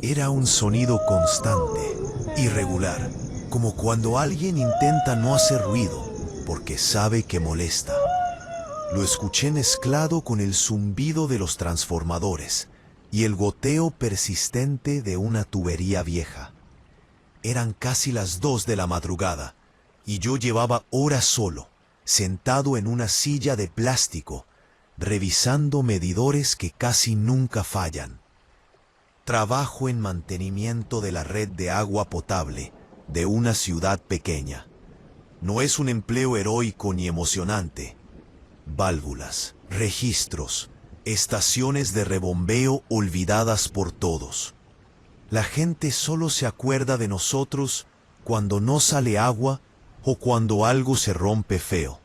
Era un sonido constante, irregular, como cuando alguien intenta no hacer ruido porque sabe que molesta. Lo escuché mezclado con el zumbido de los transformadores y el goteo persistente de una tubería vieja. Eran casi las 2 de la madrugada y yo llevaba horas solo, sentado en una silla de plástico, revisando medidores que casi nunca fallan. Trabajo en mantenimiento de la red de agua potable de una ciudad pequeña. No es un empleo heroico ni emocionante. Válvulas, registros, estaciones de rebombeo olvidadas por todos. La gente solo se acuerda de nosotros cuando no sale agua o cuando algo se rompe feo.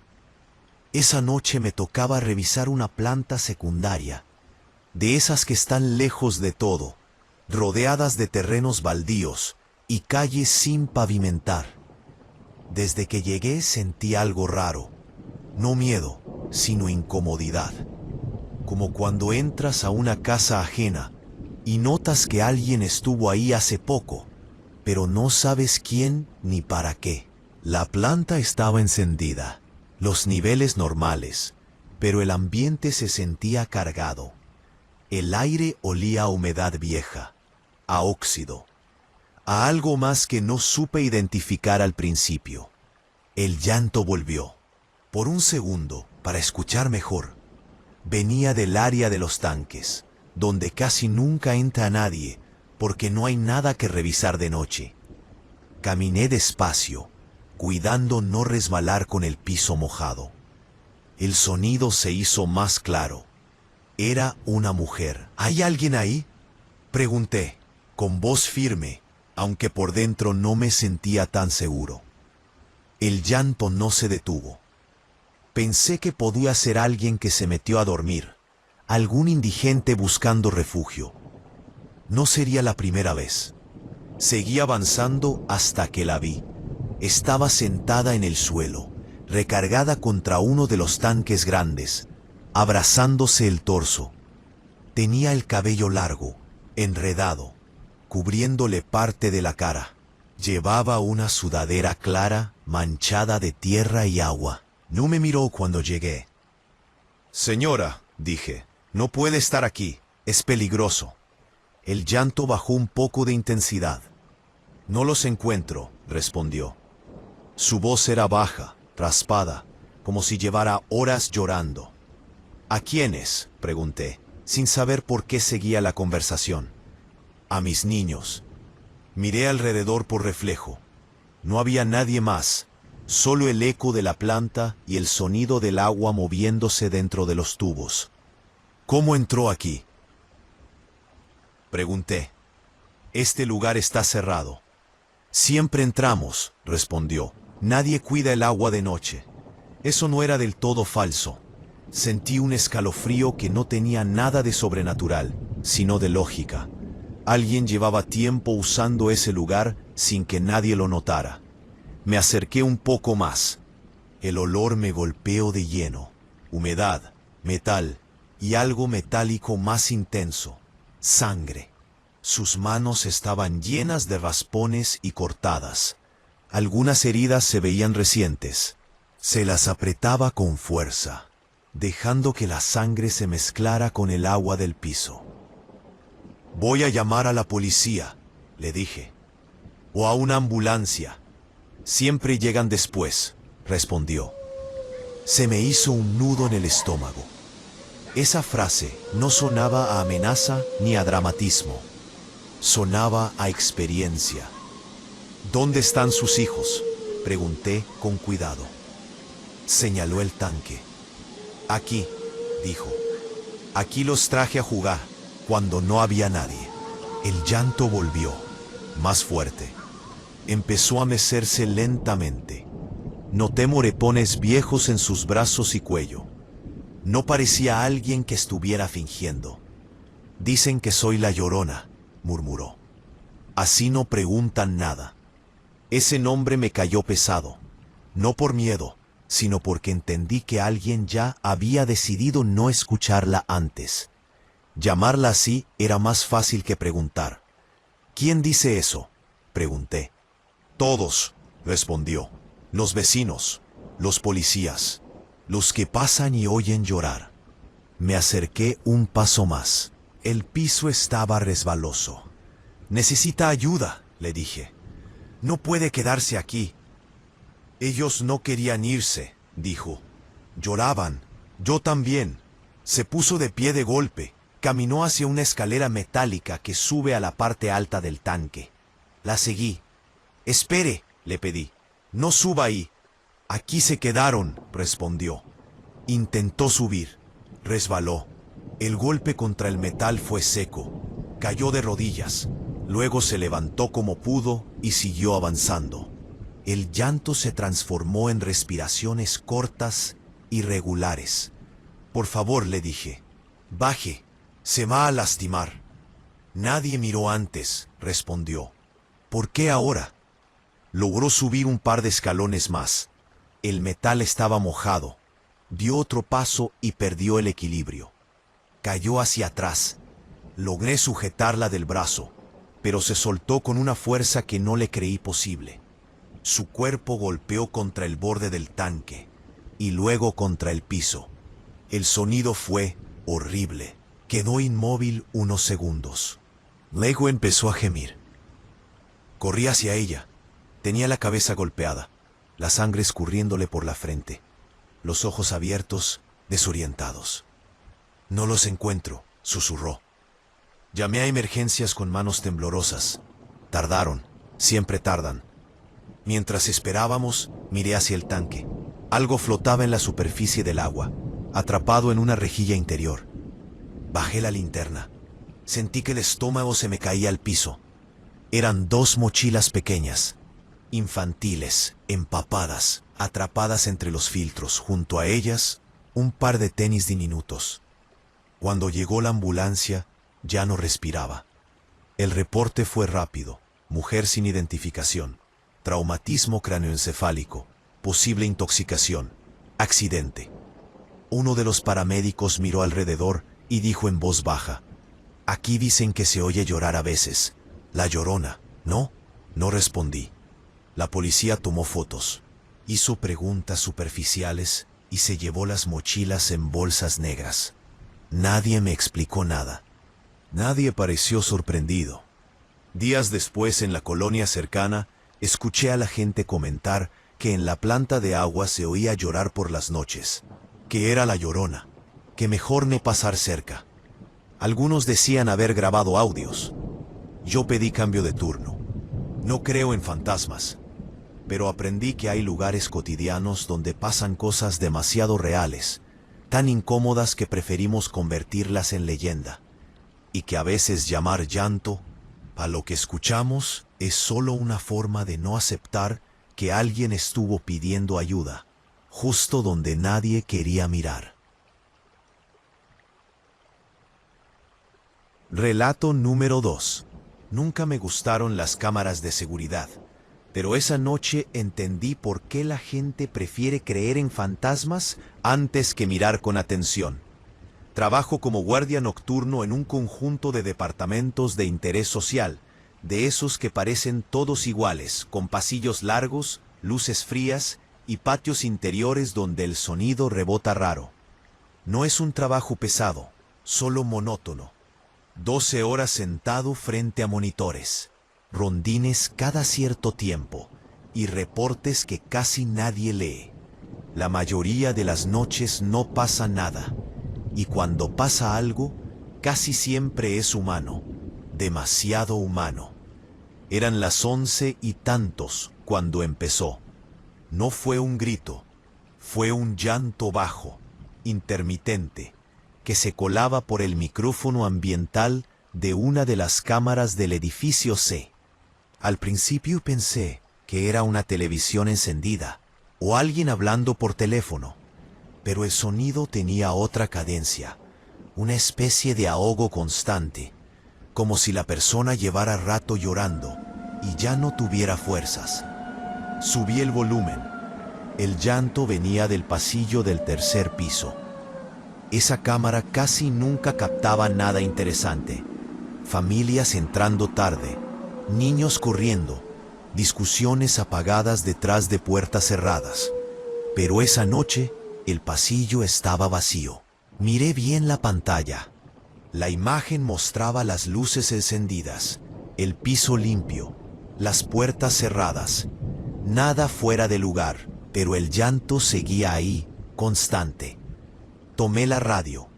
Esa noche me tocaba revisar una planta secundaria, de esas que están lejos de todo, rodeadas de terrenos baldíos y calles sin pavimentar. Desde que llegué sentí algo raro, no miedo, sino incomodidad. Como cuando entras a una casa ajena y notas que alguien estuvo ahí hace poco, pero no sabes quién ni para qué. La planta estaba encendida, los niveles normales, pero el ambiente se sentía cargado. El aire olía a humedad vieja, a óxido, a algo más que no supe identificar al principio. El llanto volvió. Por un segundo, para escuchar mejor, venía del área de los tanques, donde casi nunca entra nadie, porque no hay nada que revisar de noche. Caminé despacio, cuidando no resbalar con el piso mojado. El sonido se hizo más claro. Era una mujer. ¿Hay alguien ahí?, pregunté, con voz firme, aunque por dentro no me sentía tan seguro. El llanto no se detuvo. Pensé que podía ser alguien que se metió a dormir, algún indigente buscando refugio. No sería la primera vez. Seguí avanzando hasta que la vi. Estaba sentada en el suelo, recargada contra uno de los tanques grandes, abrazándose el torso. Tenía el cabello largo, enredado, cubriéndole parte de la cara. Llevaba una sudadera clara, manchada de tierra y agua. No me miró cuando llegué. «Señora», dije, «no puede estar aquí, es peligroso». El llanto bajó un poco de intensidad. «No los encuentro», respondió. Su voz era baja, raspada, como si llevara horas llorando. «¿A quiénes?», pregunté, sin saber por qué seguía la conversación. «A mis niños». Miré alrededor por reflejo. No había nadie más, solo el eco de la planta y el sonido del agua moviéndose dentro de los tubos. «¿Cómo entró aquí?», pregunté. «Este lugar está cerrado». «Siempre entramos», respondió. «Nadie cuida el agua de noche». Eso no era del todo falso. Sentí un escalofrío que no tenía nada de sobrenatural, sino de lógica. Alguien llevaba tiempo usando ese lugar sin que nadie lo notara. Me acerqué un poco más. El olor me golpeó de lleno. Humedad, metal y algo metálico más intenso. Sangre. Sus manos estaban llenas de raspones y cortadas. Algunas heridas se veían recientes. Se las apretaba con fuerza, dejando que la sangre se mezclara con el agua del piso. «Voy a llamar a la policía», le dije. «O a una ambulancia. Siempre llegan después», respondió. Se me hizo un nudo en el estómago. Esa frase no sonaba a amenaza ni a dramatismo. Sonaba a experiencia. «¿Dónde están sus hijos?», pregunté con cuidado. Señaló el tanque. «Aquí», dijo. «Aquí los traje a jugar, cuando no había nadie». El llanto volvió, más fuerte. Empezó a mecerse lentamente. Noté moretones viejos en sus brazos y cuello. No parecía alguien que estuviera fingiendo. «Dicen que soy la Llorona», murmuró. «Así no preguntan nada». Ese nombre me cayó pesado, no por miedo, sino porque entendí que alguien ya había decidido no escucharla antes. Llamarla así era más fácil que preguntar. ¿Quién dice eso?, pregunté. Todos, respondió. Los vecinos, los policías, los que pasan y oyen llorar. Me acerqué un paso más. El piso estaba resbaloso. Necesita ayuda, le dije. No puede quedarse aquí. Ellos no querían irse, dijo. Lloraban. Yo también. Se puso de pie de golpe. Caminó hacia una escalera metálica que sube a la parte alta del tanque. La seguí. Espere, le pedí. No suba ahí. Aquí se quedaron, respondió. Intentó subir. Resbaló. El golpe contra el metal fue seco. Cayó de rodillas. Luego se levantó como pudo y siguió avanzando. El llanto se transformó en respiraciones cortas y regulares. Por favor, le dije. Baje. Se va a lastimar. Nadie miró antes, respondió. ¿Por qué ahora? Logró subir un par de escalones más. El metal estaba mojado. Dio otro paso y perdió el equilibrio. Cayó hacia atrás. Logré sujetarla del brazo, pero se soltó con una fuerza que no le creí posible. Su cuerpo golpeó contra el borde del tanque y luego contra el piso. El sonido fue horrible. Quedó inmóvil unos segundos. Luego empezó a gemir. Corrí hacia ella. Tenía la cabeza golpeada, la sangre escurriéndole por la frente, los ojos abiertos, desorientados. No los encuentro, susurró. Llamé a emergencias con manos temblorosas. Tardaron, siempre tardan. Mientras esperábamos, miré hacia el tanque. Algo flotaba en la superficie del agua, atrapado en una rejilla interior. Bajé la linterna. Sentí que el estómago se me caía al piso. Eran 2 mochilas pequeñas, infantiles, empapadas, atrapadas entre los filtros. Junto a ellas, un par de tenis diminutos. Cuando llegó la ambulancia, ya no respiraba. El reporte fue rápido. Mujer sin identificación. Traumatismo cráneoencefálico. Posible intoxicación. Accidente. Uno de los paramédicos miró alrededor y dijo en voz baja: Aquí dicen que se oye llorar a veces. La Llorona, ¿no? No respondí. La policía tomó fotos. Hizo preguntas superficiales y se llevó las mochilas en bolsas negras. Nadie me explicó nada. Nadie pareció sorprendido. Días después, en la colonia cercana, escuché a la gente comentar que en la planta de agua se oía llorar por las noches, que era la Llorona, que mejor no pasar cerca. Algunos decían haber grabado audios. Yo pedí cambio de turno. No creo en fantasmas, pero aprendí que hay lugares cotidianos donde pasan cosas demasiado reales, tan incómodas que preferimos convertirlas en leyenda, y que a veces llamar llanto a lo que escuchamos es solo una forma de no aceptar que alguien estuvo pidiendo ayuda, justo donde nadie quería mirar. Relato número 2. Nunca me gustaron las cámaras de seguridad, pero esa noche entendí por qué la gente prefiere creer en fantasmas antes que mirar con atención. Trabajo como guardia nocturno en un conjunto de departamentos de interés social, de esos que parecen todos iguales, con pasillos largos, luces frías y patios interiores donde el sonido rebota raro. No es un trabajo pesado, solo monótono. 12 horas sentado frente a monitores, rondines cada cierto tiempo y reportes que casi nadie lee. La mayoría de las noches no pasa nada, y cuando pasa algo, casi siempre es humano, demasiado humano. Eran las 11 y tantos cuando empezó. No fue un grito, fue un llanto bajo, intermitente, que se colaba por el micrófono ambiental de una de las cámaras del edificio C. Al principio pensé que era una televisión encendida o alguien hablando por teléfono, pero el sonido tenía otra cadencia, una especie de ahogo constante, como si la persona llevara rato llorando y ya no tuviera fuerzas. Subí el volumen. El llanto venía del pasillo del 3er piso. Esa cámara casi nunca captaba nada interesante. Familias entrando tarde, niños corriendo, discusiones apagadas detrás de puertas cerradas. Pero esa noche, el pasillo estaba vacío. Miré bien la pantalla. La imagen mostraba las luces encendidas, el piso limpio, las puertas cerradas. Nada fuera de lugar, pero el llanto seguía ahí, constante. Tomé la radio.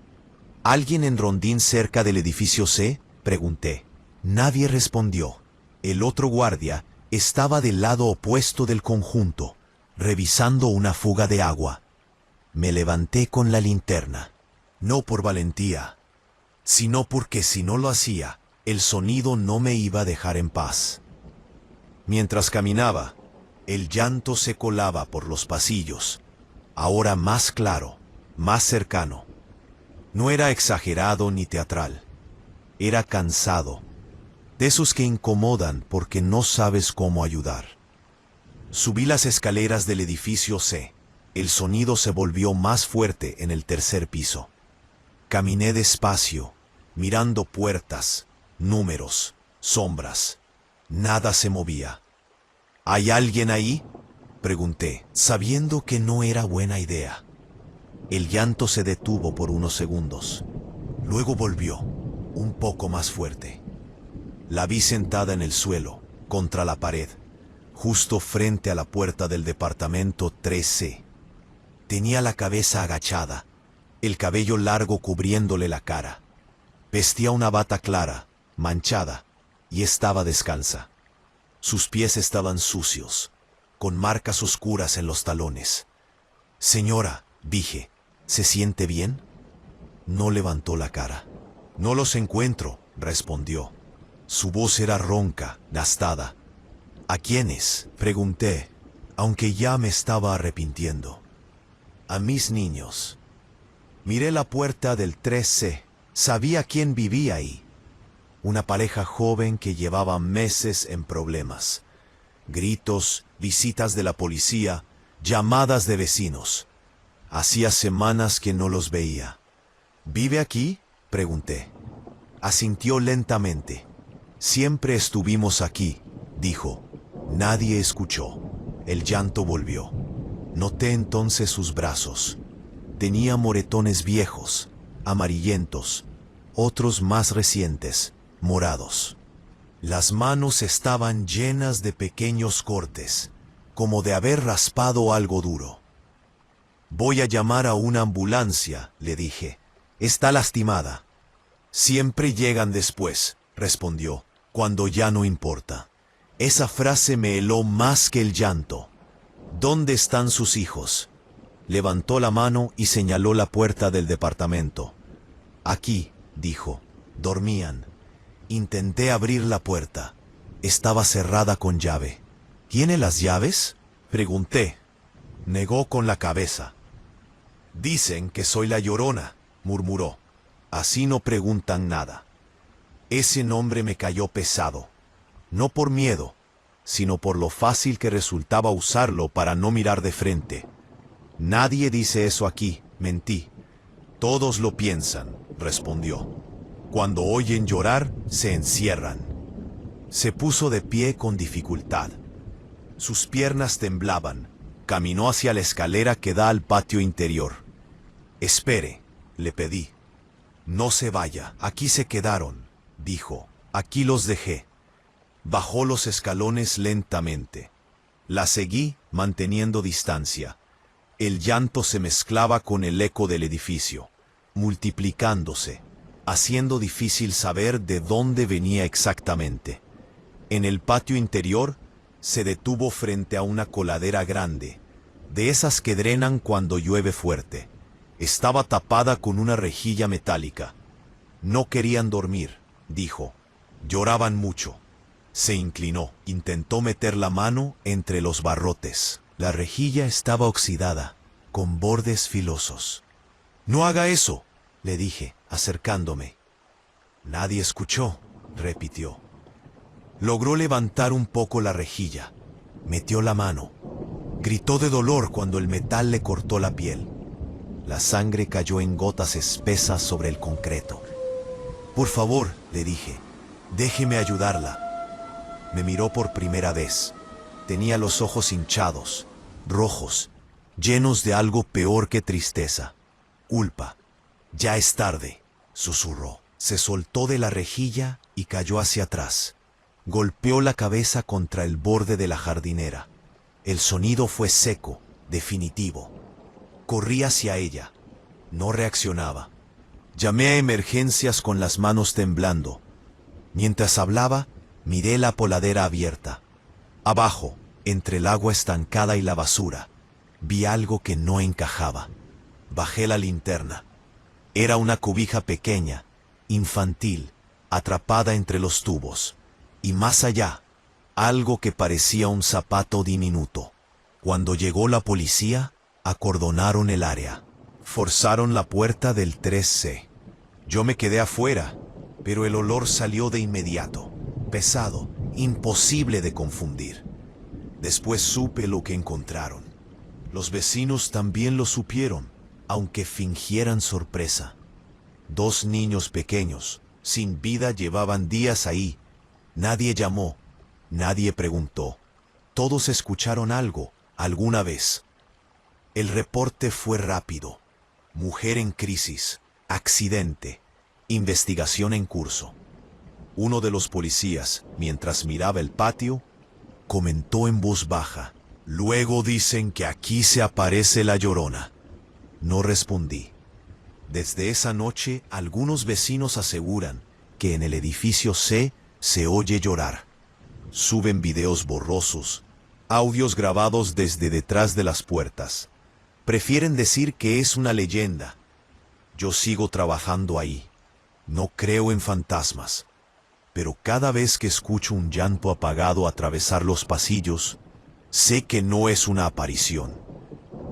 ¿Alguien en rondín cerca del edificio C?, pregunté. Nadie respondió. El otro guardia estaba del lado opuesto del conjunto, revisando una fuga de agua. Me levanté con la linterna. No por valentía, sino porque si no lo hacía, el sonido no me iba a dejar en paz. Mientras caminaba, el llanto se colaba por los pasillos, ahora más claro, más cercano. No era exagerado ni teatral, era cansado, de esos que incomodan porque no sabes cómo ayudar. Subí las escaleras del edificio C. El sonido se volvió más fuerte en el tercer piso. Caminé despacio, mirando puertas, números, sombras. Nada se movía. ¿Hay alguien ahí?, pregunté, sabiendo que no era buena idea. El llanto se detuvo por unos segundos. Luego volvió, un poco más fuerte. La vi sentada en el suelo, contra la pared, justo frente a la puerta del departamento 3C. Tenía la cabeza agachada, el cabello largo cubriéndole la cara. Vestía una bata clara, manchada, y estaba descalza. Sus pies estaban sucios, con marcas oscuras en los talones. «Señora», dije, «¿se siente bien?». No levantó la cara. «No los encuentro», respondió. Su voz era ronca, gastada. «¿A quiénes?», pregunté, aunque ya me estaba arrepintiendo. «A mis niños». Miré la puerta del 3C. Sabía quién vivía ahí. Una pareja joven que llevaba meses en problemas. Gritos, visitas de la policía, llamadas de vecinos. Hacía semanas que no los veía. «¿Vive aquí?», pregunté. Asintió lentamente. «Siempre estuvimos aquí», dijo. Nadie escuchó. El llanto volvió. Noté entonces sus brazos. Tenía moretones viejos, amarillentos, otros más recientes, morados. Las manos estaban llenas de pequeños cortes, como de haber raspado algo duro. «Voy a llamar a una ambulancia», le dije. «Está lastimada». «Siempre llegan después», respondió, «cuando ya no importa». Esa frase me heló más que el llanto. «¿Dónde están sus hijos?». Levantó la mano y señaló la puerta del departamento. «Aquí», dijo. Dormían. Intenté abrir la puerta. Estaba cerrada con llave. «¿Tiene las llaves?», pregunté. Negó con la cabeza. «Dicen que soy la Llorona», murmuró. «Así no preguntan nada». Ese nombre me cayó pesado. No por miedo, sino por lo fácil que resultaba usarlo para no mirar de frente. «Nadie dice eso aquí», mentí. «Todos lo piensan», respondió. «Cuando oyen llorar, se encierran». Se puso de pie con dificultad. Sus piernas temblaban. Caminó hacia la escalera que da al patio interior. «Espere», le pedí. «No se vaya, aquí se quedaron», dijo. «Aquí los dejé». Bajó los escalones lentamente. La seguí, manteniendo distancia. El llanto se mezclaba con el eco del edificio, multiplicándose, haciendo difícil saber de dónde venía exactamente. En el patio interior, se detuvo frente a una coladera grande, de esas que drenan cuando llueve fuerte. Estaba tapada con una rejilla metálica. «No querían dormir», dijo. «Lloraban mucho». Se inclinó, intentó meter la mano entre los barrotes. La rejilla estaba oxidada, con bordes filosos. «No haga eso», le dije, acercándome. «Nadie escuchó», repitió. Logró levantar un poco la rejilla. Metió la mano. Gritó de dolor cuando el metal le cortó la piel. La sangre cayó en gotas espesas sobre el concreto. «Por favor», le dije, «déjeme ayudarla». Me miró por primera vez. Tenía los ojos hinchados, rojos, llenos de algo peor que tristeza. Culpa. Ya es tarde, susurró. Se soltó de la rejilla y cayó hacia atrás. Golpeó la cabeza contra el borde de la jardinera. El sonido fue seco, definitivo. Corrí hacia ella. No reaccionaba. Llamé a emergencias con las manos temblando. Mientras hablaba, miré la poladera abierta. Abajo, entre el agua estancada y la basura, vi algo que no encajaba. Bajé la linterna. Era una cobija pequeña, infantil, atrapada entre los tubos. Y más allá, algo que parecía un zapato diminuto. Cuando llegó la policía, acordonaron el área. Forzaron la puerta del 3C. Yo me quedé afuera, pero el olor salió de inmediato. Pesado, imposible de confundir. Después supe lo que encontraron. Los vecinos también lo supieron, aunque fingieran sorpresa. 2 niños pequeños, sin vida, llevaban días ahí. Nadie llamó, nadie preguntó. Todos escucharon algo, alguna vez. El reporte fue rápido. Mujer en crisis, accidente, investigación en curso. Uno de los policías, mientras miraba el patio, comentó en voz baja: «Luego dicen que aquí se aparece la Llorona». No respondí. Desde esa noche, algunos vecinos aseguran que en el edificio C se oye llorar. Suben videos borrosos, audios grabados desde detrás de las puertas. Prefieren decir que es una leyenda. Yo sigo trabajando ahí. No creo en fantasmas. Pero cada vez que escucho un llanto apagado atravesar los pasillos, sé que no es una aparición.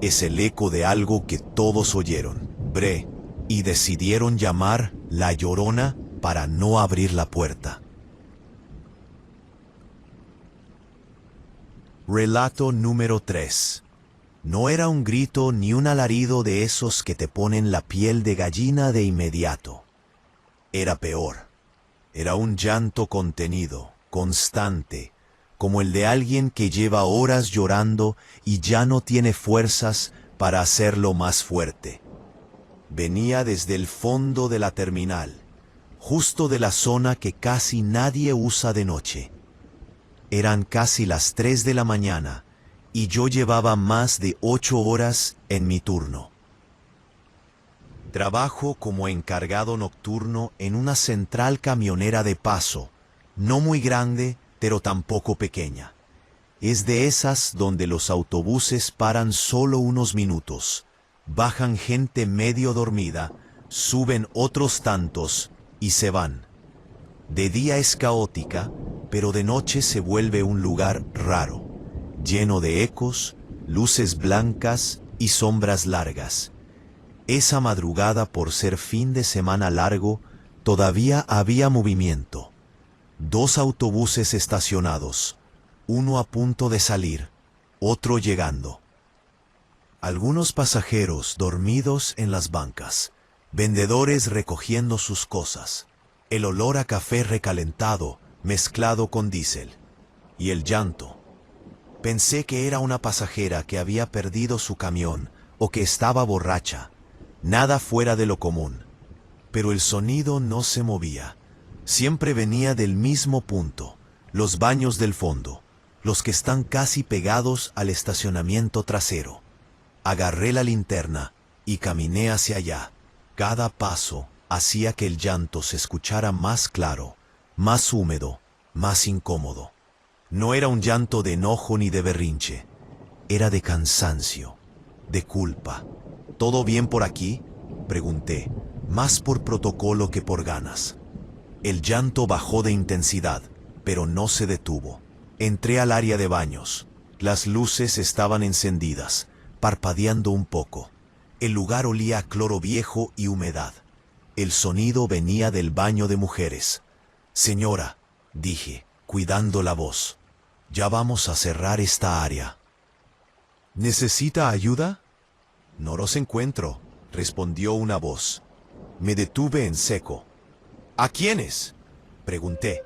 Es el eco de algo que todos oyeron, y decidieron llamar La Llorona para no abrir la puerta. Relato número 3. No era un grito ni un alarido de esos que te ponen la piel de gallina de inmediato. Era peor. Era un llanto contenido, constante, como el de alguien que lleva horas llorando y ya no tiene fuerzas para hacerlo más fuerte. Venía desde el fondo de la terminal, justo de la zona que casi nadie usa de noche. Eran casi las 3 de la mañana y yo llevaba más de 8 horas en mi turno. Trabajo como encargado nocturno en una central camionera de paso, no muy grande, pero tampoco pequeña. Es de esas donde los autobuses paran solo unos minutos, bajan gente medio dormida, suben otros tantos y se van. De día es caótica, pero de noche se vuelve un lugar raro, lleno de ecos, luces blancas y sombras largas. Esa madrugada, por ser fin de semana largo, todavía había movimiento. 2 autobuses estacionados, uno a punto de salir, otro llegando. Algunos pasajeros dormidos en las bancas, vendedores recogiendo sus cosas, el olor a café recalentado mezclado con diésel, y el llanto. Pensé que era una pasajera que había perdido su camión o que estaba borracha, nada fuera de lo común. Pero el sonido no se movía. Siempre venía del mismo punto, los baños del fondo, los que están casi pegados al estacionamiento trasero. Agarré la linterna y caminé hacia allá. Cada paso hacía que el llanto se escuchara más claro, más húmedo, más incómodo. No era un llanto de enojo ni de berrinche. Era de cansancio, de culpa. ¿Todo bien por aquí?, pregunté, más por protocolo que por ganas. El llanto bajó de intensidad, pero no se detuvo. Entré al área de baños. Las luces estaban encendidas, parpadeando un poco. El lugar olía a cloro viejo y humedad. El sonido venía del baño de mujeres. «Señora», dije, cuidando la voz, «ya vamos a cerrar esta área». «¿Necesita ayuda?» «No los encuentro», respondió una voz. Me detuve en seco. «¿A quiénes?», pregunté.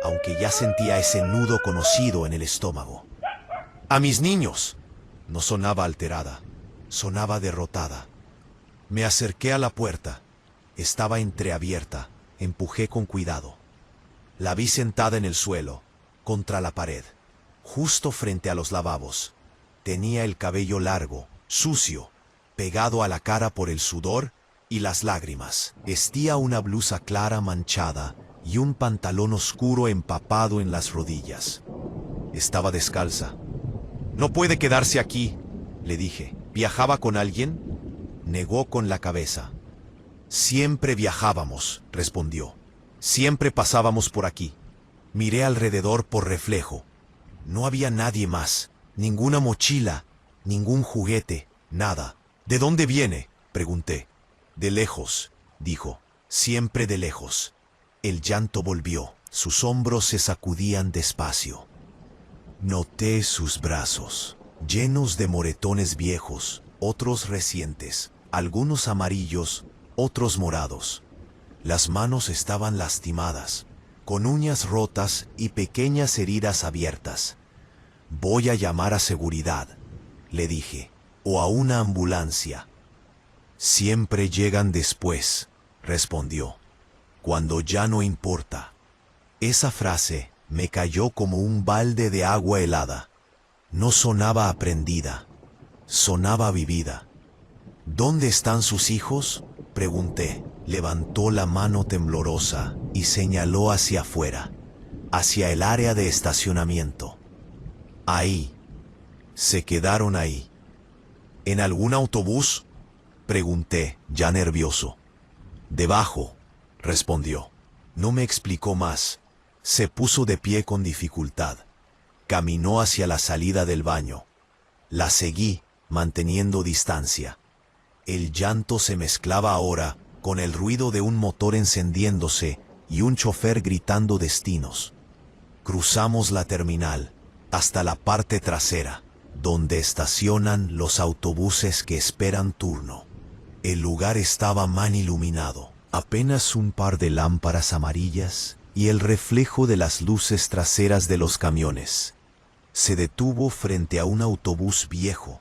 aunque ya sentía ese nudo conocido en el estómago. ¡A mis niños! No sonaba alterada, sonaba derrotada. Me acerqué a la puerta. Estaba entreabierta. Empujé con cuidado. La vi sentada en el suelo, contra la pared, justo frente a los lavabos. Tenía el cabello largo, sucio, pegado a la cara por el sudor y las lágrimas. Vestía una blusa clara manchada y un pantalón oscuro empapado en las rodillas. Estaba descalza. «No puede quedarse aquí», le dije. «¿Viajaba con alguien?» Negó con la cabeza. «Siempre viajábamos», respondió. «Siempre pasábamos por aquí». Miré alrededor por reflejo. No había nadie más, ninguna mochila, ningún juguete, nada. «¿De dónde viene?», pregunté. «De lejos», dijo. «Siempre de lejos». El llanto volvió. Sus hombros se sacudían despacio. Noté sus brazos, llenos de moretones viejos, otros recientes, algunos amarillos, otros morados. Las manos estaban lastimadas, con uñas rotas y pequeñas heridas abiertas. «Voy a llamar a seguridad», le dije, «o a una ambulancia». «Siempre llegan después», respondió, «cuando ya no importa». Esa frase me cayó como un balde de agua helada. No sonaba aprendida, sonaba vivida. «¿Dónde están sus hijos?», pregunté. Levantó la mano temblorosa y señaló hacia afuera, hacia el área de estacionamiento. «Ahí. Se quedaron ahí». «¿En algún autobús?», pregunté, ya nervioso. «Debajo», respondió. No me explicó más. Se puso de pie con dificultad. Caminó hacia la salida del baño. La seguí, manteniendo distancia. El llanto se mezclaba ahora con el ruido de un motor encendiéndose y un chofer gritando destinos. Cruzamos la terminal hasta la parte trasera, donde estacionan los autobuses que esperan turno. El lugar estaba mal iluminado, apenas un par de lámparas amarillas y el reflejo de las luces traseras de los camiones. Se detuvo frente a un autobús viejo,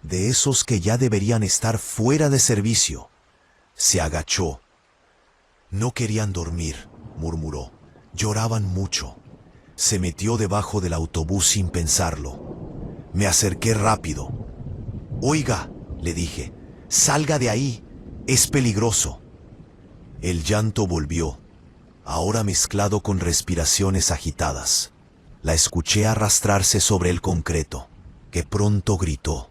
de esos que ya deberían estar fuera de servicio. Se agachó. «No querían dormir», murmuró. «Lloraban mucho». Se metió debajo del autobús sin pensarlo. Me acerqué rápido. «Oiga», le dije, «salga de ahí, es peligroso». El llanto volvió, ahora mezclado con respiraciones agitadas. La escuché arrastrarse sobre el concreto, que pronto gritó.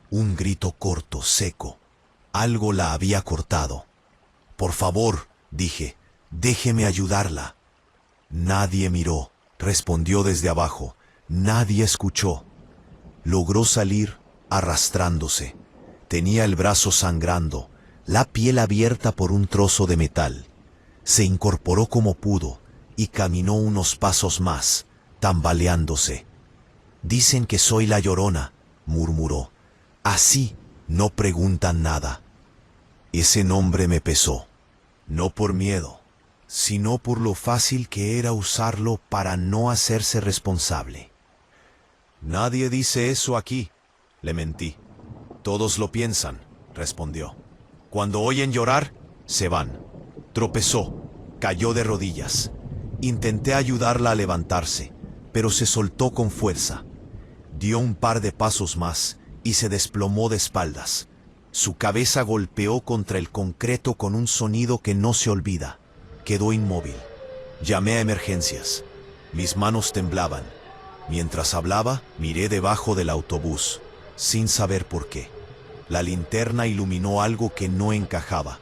Un grito corto, seco. Algo la había cortado. «Por favor», dije, «déjeme ayudarla». Nadie miró, respondió desde abajo. Nadie escuchó. Logró salir arrastrándose. Tenía el brazo sangrando, la piel abierta por un trozo de metal. Se incorporó como pudo y caminó unos pasos más, tambaleándose. «Dicen que soy la Llorona», murmuró. «Así no preguntan nada». Ese nombre me pesó, no por miedo, sino por lo fácil que era usarlo para no hacerse responsable. «Nadie dice eso aquí», le mentí. «Todos lo piensan», respondió. «Cuando oyen llorar, se van». Tropezó, cayó de rodillas. Intenté ayudarla a levantarse, pero se soltó con fuerza. Dio un par de pasos más y se desplomó de espaldas. Su cabeza golpeó contra el concreto con un sonido que no se olvida. Quedó inmóvil. Llamé a emergencias. Mis manos temblaban. Mientras hablaba, miré debajo del autobús, sin saber por qué. La linterna iluminó algo que no encajaba.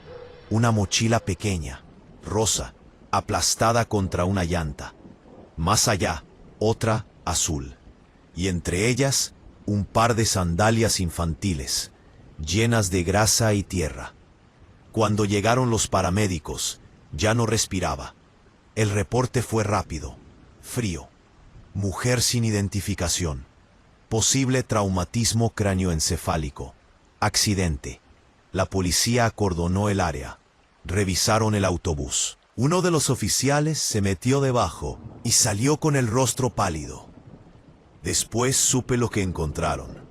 Una mochila pequeña, rosa, aplastada contra una llanta. Más allá, otra azul. Y entre ellas, un par de sandalias infantiles, llenas de grasa y tierra. Cuando llegaron los paramédicos, ya no respiraba. El reporte fue rápido, frío. Mujer sin identificación. Posible traumatismo cráneoencefálico. Accidente. La policía acordonó el área. Revisaron el autobús. Uno de los oficiales se metió debajo y salió con el rostro pálido. Después supe lo que encontraron.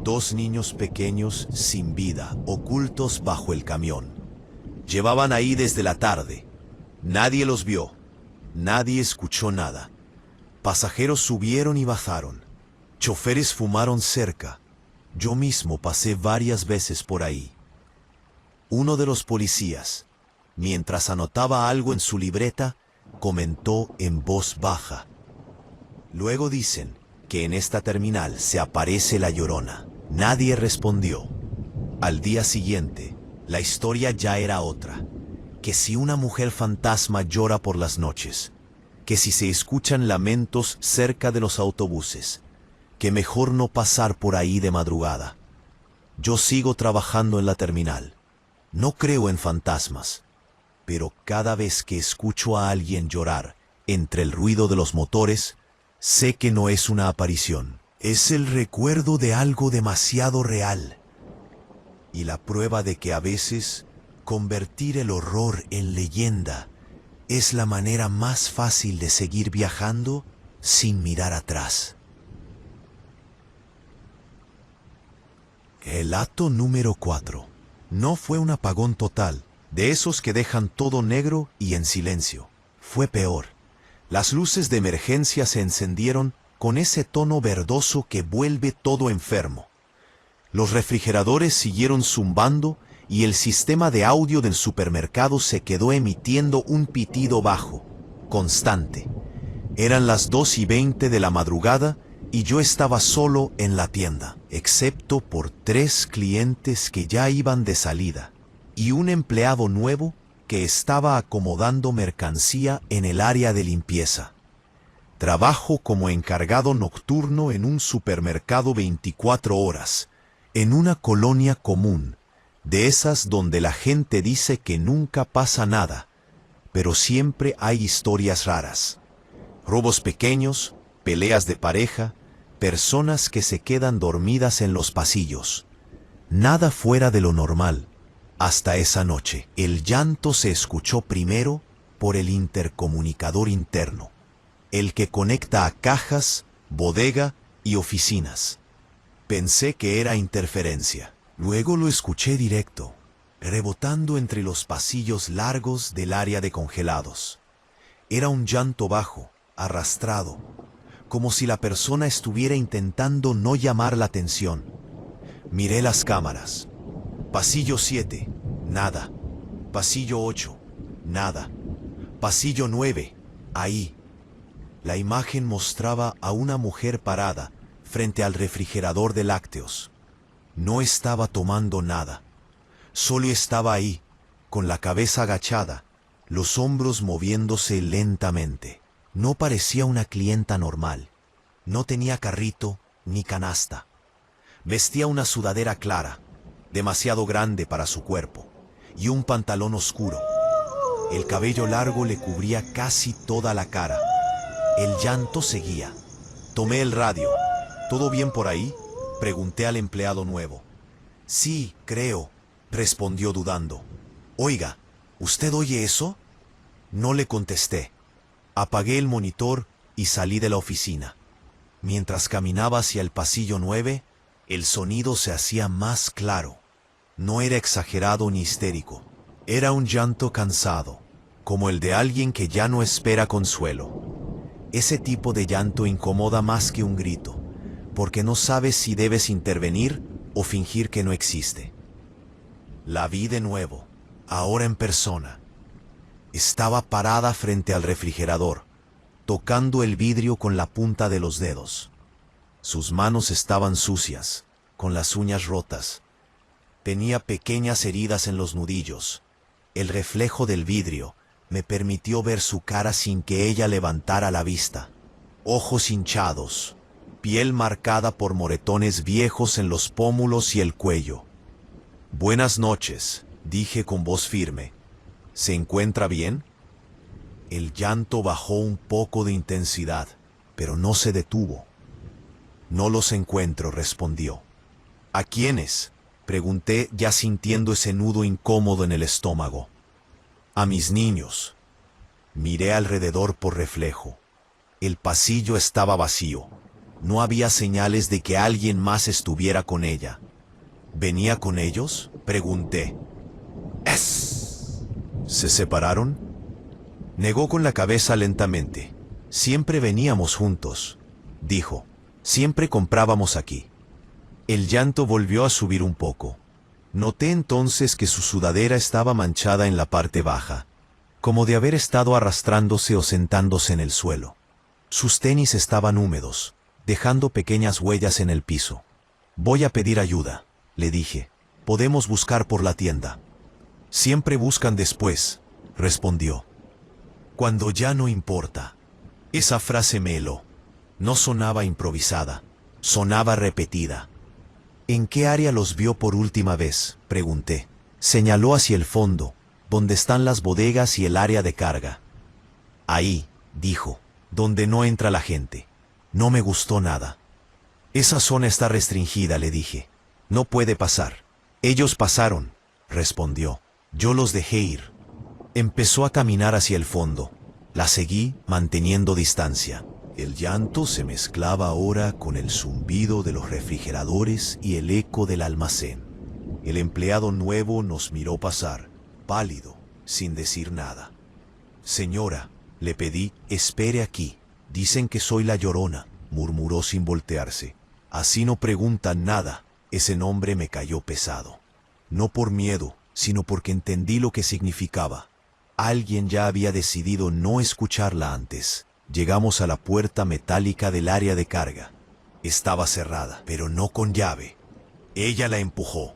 2 niños pequeños sin vida, ocultos bajo el camión. Llevaban ahí desde la tarde. Nadie los vio. Nadie escuchó nada. Pasajeros subieron y bajaron. Choferes fumaron cerca. Yo mismo pasé varias veces por ahí. Uno de los policías, mientras anotaba algo en su libreta, comentó en voz baja: luego dicen que en esta terminal se aparece la Llorona. Nadie respondió. Al día siguiente, la historia ya era otra. Que si una mujer fantasma llora por las noches, que si se escuchan lamentos cerca de los autobuses, que mejor no pasar por ahí de madrugada. Yo sigo trabajando en la terminal. No creo en fantasmas, pero cada vez que escucho a alguien llorar entre el ruido de los motores, sé que no es una aparición. Es el recuerdo de algo demasiado real. Y la prueba de que a veces convertir el horror en leyenda es la manera más fácil de seguir viajando sin mirar atrás. El acto número 4. No fue un apagón total, de esos que dejan todo negro y en silencio. Fue peor. Las luces de emergencia se encendieron con ese tono verdoso que vuelve todo enfermo. Los refrigeradores siguieron zumbando y el sistema de audio del supermercado se quedó emitiendo un pitido bajo, constante. Eran las 2:20 de la madrugada y yo estaba solo en la tienda, excepto por 3 clientes que ya iban de salida y un empleado nuevo que estaba acomodando mercancía en el área de limpieza. Trabajo como encargado nocturno en un supermercado 24 horas, en una colonia común, de esas donde la gente dice que nunca pasa nada, pero siempre hay historias raras. Robos pequeños, peleas de pareja, personas que se quedan dormidas en los pasillos. Nada fuera de lo normal. Hasta esa noche, el llanto se escuchó primero por el intercomunicador interno, el que conecta a cajas, bodega y oficinas. Pensé que era interferencia. Luego lo escuché directo, rebotando entre los pasillos largos del área de congelados. Era un llanto bajo, arrastrado, como si la persona estuviera intentando no llamar la atención. Miré las cámaras. Pasillo 7, nada. Pasillo 8, nada. Pasillo 9, ahí. La imagen mostraba a una mujer parada frente al refrigerador de lácteos. No estaba tomando nada. Solo estaba ahí, con la cabeza agachada, los hombros moviéndose lentamente. No parecía una clienta normal. No tenía carrito ni canasta. Vestía una sudadera clara, demasiado grande para su cuerpo, y un pantalón oscuro. El cabello largo le cubría casi toda la cara. El llanto seguía. Tomé el radio. ¿Todo bien por ahí?, pregunté al empleado nuevo. Sí, creo, respondió dudando. Oiga, ¿usted oye eso? No le contesté. Apagué el monitor y salí de la oficina. Mientras caminaba hacia el pasillo 9, el sonido se hacía más claro. No era exagerado ni histérico. Era un llanto cansado, como el de alguien que ya no espera consuelo. Ese tipo de llanto incomoda más que un grito, porque no sabes si debes intervenir o fingir que no existe. La vi de nuevo, ahora en persona. Estaba parada frente al refrigerador, tocando el vidrio con la punta de los dedos. Sus manos estaban sucias, con las uñas rotas. Tenía pequeñas heridas en los nudillos. El reflejo del vidrio me permitió ver su cara sin que ella levantara la vista. Ojos hinchados, piel marcada por moretones viejos en los pómulos y el cuello. Buenas noches, dije con voz firme. ¿Se encuentra bien? El llanto bajó un poco de intensidad, pero no se detuvo. No los encuentro, respondió. ¿A quiénes?, pregunté, ya sintiendo ese nudo incómodo en el estómago. A mis niños. Miré alrededor por reflejo. El pasillo estaba vacío. No había señales de que alguien más estuviera con ella. ¿Venía con ellos?, pregunté. ¿Se separaron? Negó con la cabeza lentamente. Siempre veníamos juntos, dijo. Siempre comprábamos aquí. El llanto volvió a subir un poco. Noté entonces que su sudadera estaba manchada en la parte baja, como de haber estado arrastrándose o sentándose en el suelo. Sus tenis estaban húmedos, dejando pequeñas huellas en el piso. Voy a pedir ayuda, le dije. Podemos buscar por la tienda. Siempre buscan después, respondió. Cuando ya no importa. Esa frase me heló. No sonaba improvisada, sonaba repetida. ¿En qué área los vio por última vez?, pregunté. Señaló hacia el fondo, donde están las bodegas y el área de carga. Ahí, dijo, donde no entra la gente. No me gustó nada. Esa zona está restringida, le dije. No puede pasar. Ellos pasaron, respondió. Yo los dejé ir. Empezó a caminar hacia el fondo. La seguí, manteniendo distancia. El llanto se mezclaba ahora con el zumbido de los refrigeradores y el eco del almacén. El empleado nuevo nos miró pasar, pálido, sin decir nada. Señora, le pedí, espere aquí. Dicen que soy la Llorona, murmuró sin voltearse. Así no preguntan nada. Ese nombre me cayó pesado. No por miedo, sino porque entendí lo que significaba. Alguien ya había decidido no escucharla antes. Llegamos a la puerta metálica del área de carga. Estaba cerrada, pero no con llave. Ella la empujó.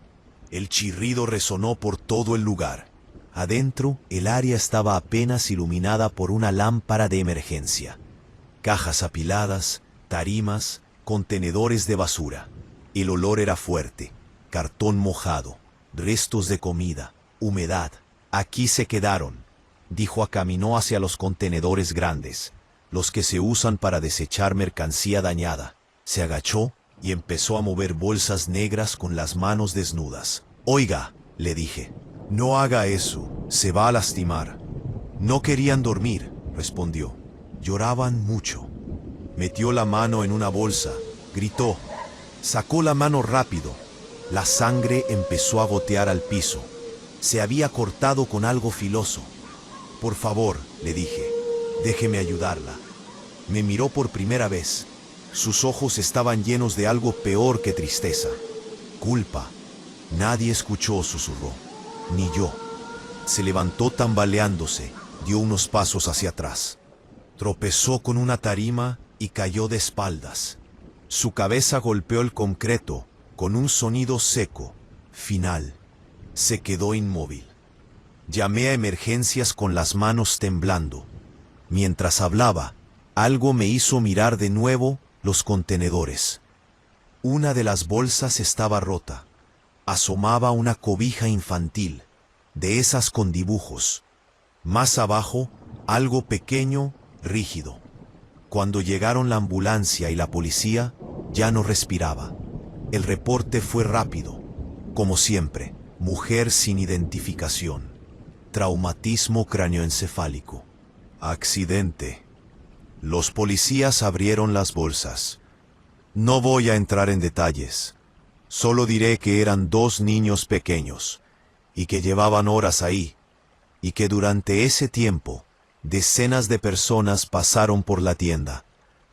El chirrido resonó por todo el lugar. Adentro, el área estaba apenas iluminada por una lámpara de emergencia. Cajas apiladas, tarimas, contenedores de basura. El olor era fuerte. Cartón mojado, restos de comida, humedad. Aquí se quedaron, dijo. Caminó hacia los contenedores grandes, los que se usan para desechar mercancía dañada. Se agachó y empezó a mover bolsas negras con las manos desnudas. Oiga, le dije, no haga eso, se va a lastimar. No querían dormir, respondió. Lloraban mucho. Metió la mano en una bolsa, gritó. Sacó la mano rápido. La sangre empezó a gotear al piso. Se había cortado con algo filoso. Por favor, le dije, déjeme ayudarla. Me miró por primera vez. Sus ojos estaban llenos de algo peor que tristeza. Culpa. Nadie escuchó, susurró. Ni yo. Se levantó tambaleándose, dio unos pasos hacia atrás. Tropezó con una tarima y cayó de espaldas. Su cabeza golpeó el concreto con un sonido seco, final. Se quedó inmóvil. Llamé a emergencias con las manos temblando. Mientras hablaba, algo me hizo mirar de nuevo los contenedores. Una de las bolsas estaba rota. Asomaba una cobija infantil, de esas con dibujos. Más abajo, algo pequeño, rígido. Cuando llegaron la ambulancia y la policía, ya no respiraba. El reporte fue rápido. Como siempre, mujer sin identificación. Traumatismo cráneoencefálico. Accidente. Los policías abrieron las bolsas. No voy a entrar en detalles. Solo diré que eran 2 niños pequeños, y que llevaban horas ahí, y que durante ese tiempo, decenas de personas pasaron por la tienda,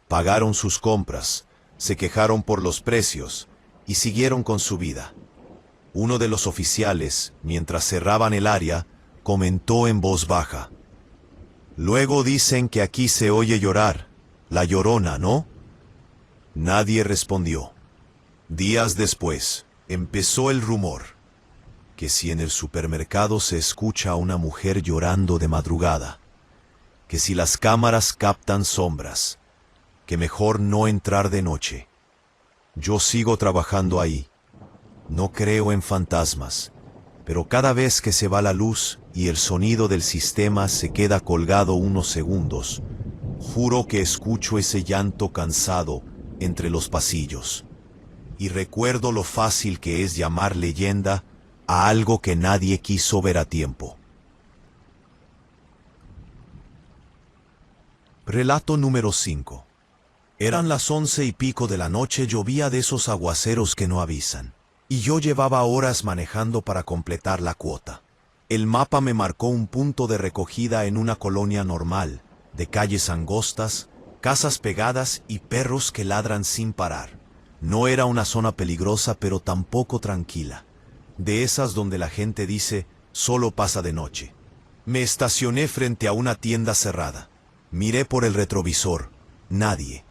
pagaron sus compras, se quejaron por los precios, y siguieron con su vida. Uno de los oficiales, mientras cerraban el área, comentó en voz baja. Luego dicen que aquí se oye llorar, la Llorona, ¿no? Nadie respondió. Días después, empezó el rumor, que si en el supermercado se escucha a una mujer llorando de madrugada, que si las cámaras captan sombras, que mejor no entrar de noche. Yo sigo trabajando ahí. No creo en fantasmas, pero cada vez que se va la luz y el sonido del sistema se queda colgado unos segundos, juro que escucho ese llanto cansado entre los pasillos. Y recuerdo lo fácil que es llamar leyenda a algo que nadie quiso ver a tiempo. Relato número 5. Eran las 11:00 de la noche, llovía de esos aguaceros que no avisan. Y yo llevaba horas manejando para completar la cuota. El mapa me marcó un punto de recogida en una colonia normal, de calles angostas, casas pegadas y perros que ladran sin parar. No era una zona peligrosa, pero tampoco tranquila. De esas donde la gente dice, solo pasa de noche. Me estacioné frente a una tienda cerrada. Miré por el retrovisor. Nadie.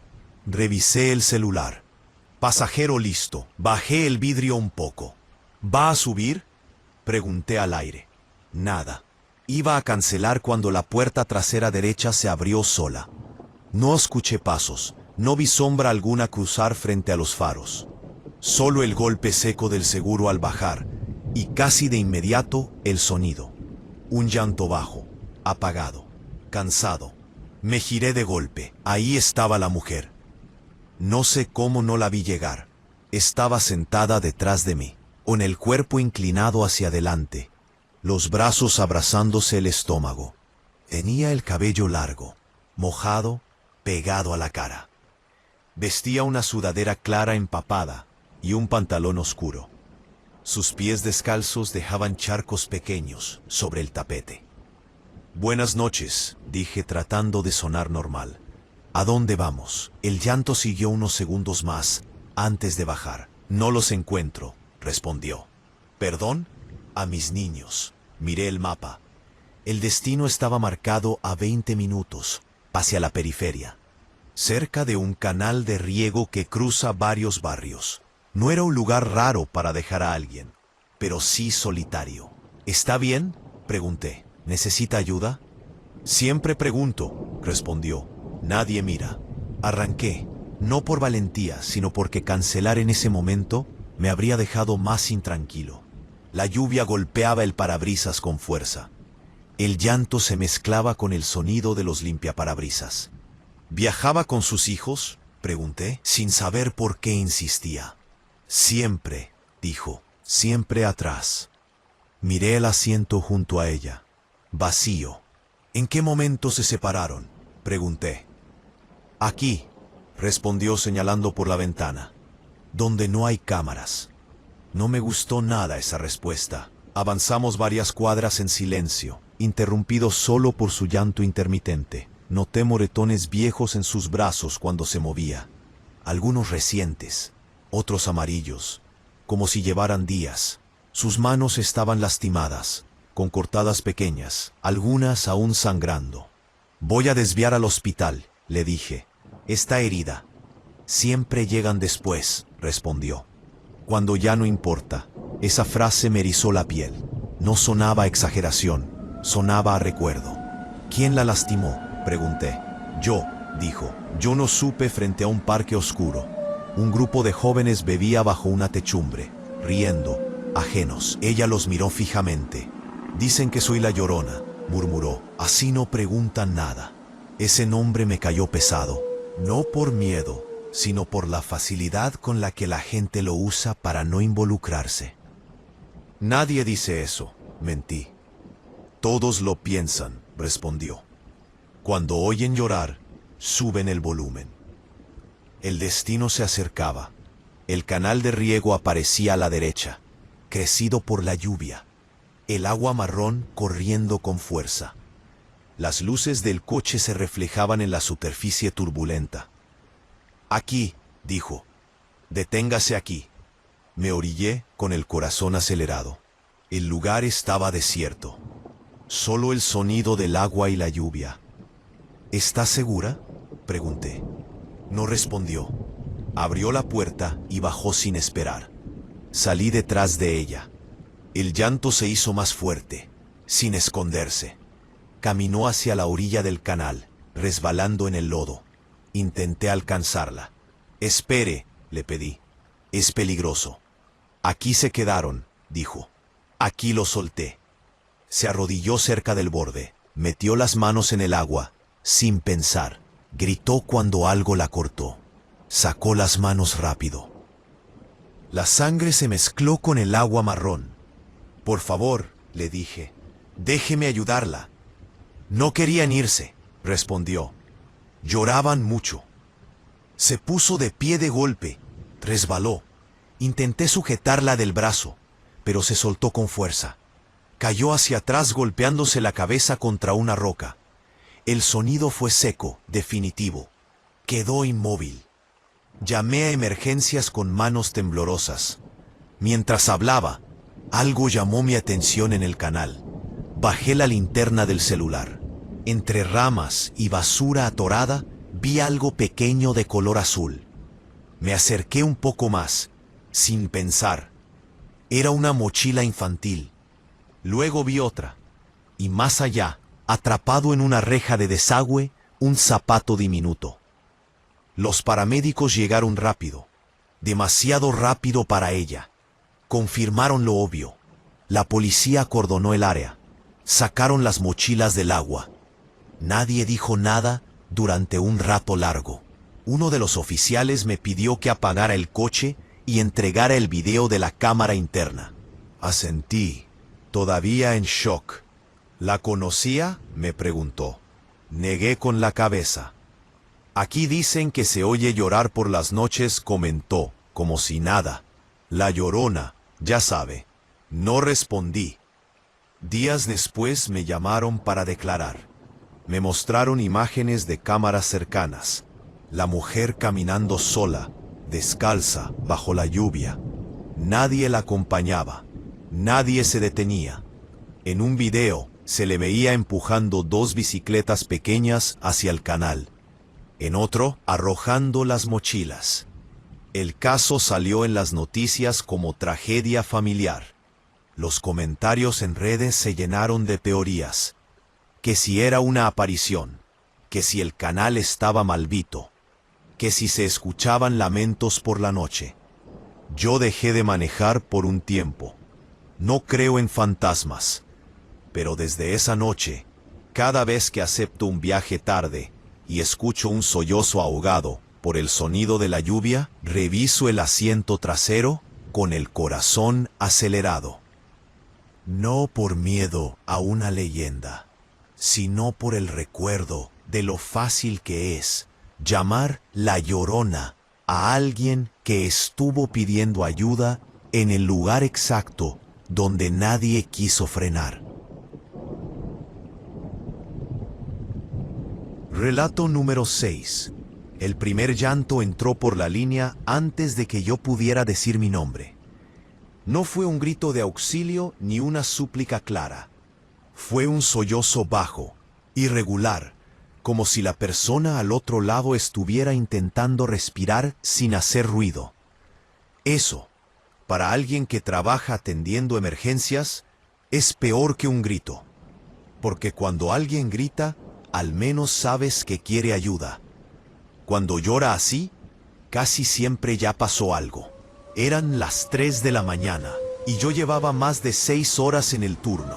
Revisé el celular. Pasajero listo. Bajé el vidrio un poco. ¿Va a subir?, pregunté al aire. Nada. Iba a cancelar cuando la puerta trasera derecha se abrió sola. No escuché pasos. No vi sombra alguna cruzar frente a los faros. Solo el golpe seco del seguro al bajar, y casi de inmediato el sonido. Un llanto bajo, apagado, cansado. Me giré de golpe. Ahí estaba la mujer. No sé cómo no la vi llegar. Estaba sentada detrás de mí, con el cuerpo inclinado hacia adelante, los brazos abrazándose el estómago. Tenía el cabello largo, mojado, pegado a la cara. Vestía una sudadera clara empapada y un pantalón oscuro. Sus pies descalzos dejaban charcos pequeños sobre el tapete. «Buenas noches», dije tratando de sonar normal. «¿A dónde vamos?». El llanto siguió unos segundos más antes de bajar. «No los encuentro», respondió. «¿Perdón?». «A mis niños». Miré el mapa. El destino estaba marcado a 20 minutos, hacia la periferia, cerca de un canal de riego que cruza varios barrios. No era un lugar raro para dejar a alguien, pero sí solitario. «¿Está bien?», pregunté. «¿Necesita ayuda?». «Siempre pregunto», respondió. «Nadie mira». Arranqué, no por valentía, sino porque cancelar en ese momento me habría dejado más intranquilo. La lluvia golpeaba el parabrisas con fuerza. El llanto se mezclaba con el sonido de los limpiaparabrisas. «¿Viajaba con sus hijos?», pregunté, sin saber por qué insistía. «Siempre», dijo, «siempre atrás». Miré el asiento junto a ella. Vacío. «¿En qué momento se separaron?», pregunté. «Aquí», respondió señalando por la ventana, «donde no hay cámaras». No me gustó nada esa respuesta. Avanzamos varias cuadras en silencio, interrumpido solo por su llanto intermitente. Noté moretones viejos en sus brazos cuando se movía. Algunos recientes, otros amarillos, como si llevaran días. Sus manos estaban lastimadas, con cortadas pequeñas, algunas aún sangrando. «Voy a desviar al hospital», le dije. «Está herida». «Siempre llegan después», respondió. «Cuando ya no importa». Esa frase me erizó la piel. No sonaba a exageración, sonaba a recuerdo. «¿Quién la lastimó?», pregunté. «Yo», dijo. «Yo no supe frente a un parque oscuro. Un grupo de jóvenes bebía bajo una techumbre, riendo, ajenos». Ella los miró fijamente. «Dicen que soy la Llorona», murmuró. «Así no preguntan nada». Ese nombre me cayó pesado, no por miedo, sino por la facilidad con la que la gente lo usa para no involucrarse. «Nadie dice eso», mentí. «Todos lo piensan», respondió. «Cuando oyen llorar, suben el volumen». El destino se acercaba. El canal de riego aparecía a la derecha, crecido por la lluvia. El agua marrón corriendo con fuerza. Las luces del coche se reflejaban en la superficie turbulenta. «Aquí», dijo. «Deténgase aquí». Me orillé con el corazón acelerado. El lugar estaba desierto. Solo el sonido del agua y la lluvia. «¿Está segura?», pregunté. No respondió. Abrió la puerta y bajó sin esperar. Salí detrás de ella. El llanto se hizo más fuerte, sin esconderse. Caminó hacia la orilla del canal, resbalando en el lodo. Intenté alcanzarla. «Espere», le pedí. «Es peligroso». «Aquí se quedaron», dijo. «Aquí lo solté». Se arrodilló cerca del borde, metió las manos en el agua, sin pensar. Gritó cuando algo la cortó. Sacó las manos rápido. La sangre se mezcló con el agua marrón. «Por favor», le dije, «déjeme ayudarla». «No querían irse», respondió. Lloraban mucho. Se puso de pie de golpe, resbaló. Intenté sujetarla del brazo, pero se soltó con fuerza. Cayó hacia atrás golpeándose la cabeza contra una roca. El sonido fue seco, definitivo. Quedó inmóvil. Llamé a emergencias con manos temblorosas. Mientras hablaba, algo llamó mi atención en el canal. Bajé la linterna del celular. Entre ramas y basura atorada, vi algo pequeño de color azul. Me acerqué un poco más, sin pensar. Era una mochila infantil. Luego vi otra, y más allá, atrapado en una reja de desagüe, un zapato diminuto. Los paramédicos llegaron rápido, demasiado rápido para ella. Confirmaron lo obvio. La policía acordonó el área. Sacaron las mochilas del agua. Nadie dijo nada durante un rato largo. Uno de los oficiales me pidió que apagara el coche y entregara el video de la cámara interna. Asentí, todavía en shock. ¿La conocía?, me preguntó. Negué con la cabeza. Aquí dicen que se oye llorar por las noches, comentó, como si nada. La Llorona, ya sabe. No respondí. Días después me llamaron para declarar. Me mostraron imágenes de cámaras cercanas. La mujer caminando sola, descalza, bajo la lluvia. Nadie la acompañaba. Nadie se detenía. En un video se le veía empujando 2 bicicletas pequeñas hacia el canal. En otro, arrojando las mochilas. El caso salió en las noticias como tragedia familiar. Los comentarios en redes se llenaron de teorías. Que si era una aparición, que si el canal estaba maldito, que si se escuchaban lamentos por la noche. Yo dejé de manejar por un tiempo. No creo en fantasmas, pero desde esa noche, cada vez que acepto un viaje tarde y escucho un sollozo ahogado por el sonido de la lluvia, reviso el asiento trasero con el corazón acelerado. No por miedo a una leyenda, sino por el recuerdo de lo fácil que es llamar La Llorona a alguien que estuvo pidiendo ayuda en el lugar exacto donde nadie quiso frenar. Relato número 6. El primer llanto entró por la línea antes de que yo pudiera decir mi nombre. No fue un grito de auxilio ni una súplica clara. Fue un sollozo bajo, irregular, como si la persona al otro lado estuviera intentando respirar sin hacer ruido. Eso, para alguien que trabaja atendiendo emergencias, es peor que un grito. Porque cuando alguien grita, al menos sabes que quiere ayuda. Cuando llora así, casi siempre ya pasó algo. Eran las 3 de la mañana y yo llevaba más de 6 horas en el turno.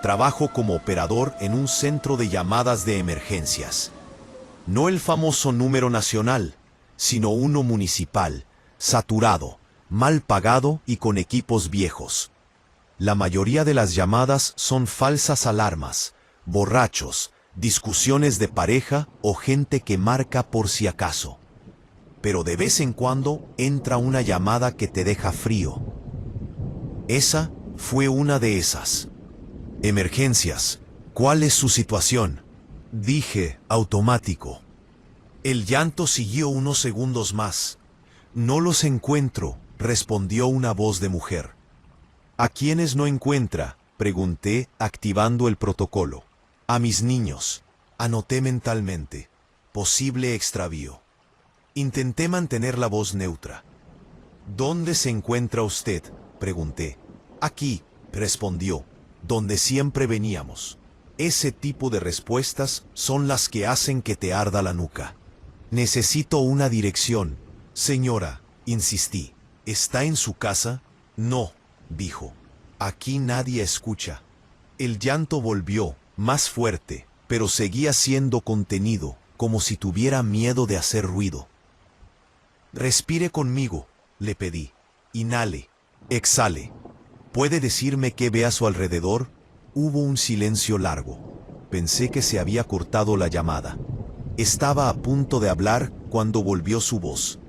Trabajo como operador en un centro de llamadas de emergencias. No el famoso número nacional, sino uno municipal, saturado, mal pagado y con equipos viejos. La mayoría de las llamadas son falsas alarmas, borrachos, discusiones de pareja o gente que marca por si acaso. Pero de vez en cuando entra una llamada que te deja frío. Esa fue una de esas. Emergencias. ¿Cuál es su situación?, dije, automático. El llanto siguió unos segundos más. No los encuentro, respondió una voz de mujer. ¿A quiénes no encuentra?, pregunté, activando el protocolo. A mis niños, anoté mentalmente. Posible extravío. Intenté mantener la voz neutra. ¿Dónde se encuentra usted?, pregunté. Aquí, respondió, donde siempre veníamos. Ese tipo de respuestas son las que hacen que te arda la nuca. Necesito una dirección, señora, insistí. ¿Está en su casa? No, dijo. Aquí nadie escucha. El llanto volvió, más fuerte, pero seguía siendo contenido, como si tuviera miedo de hacer ruido. Respire conmigo, le pedí. Inhale, exhale. ¿Puede decirme qué ve a su alrededor? Hubo un silencio largo. Pensé que se había cortado la llamada. Estaba a punto de hablar cuando volvió su voz.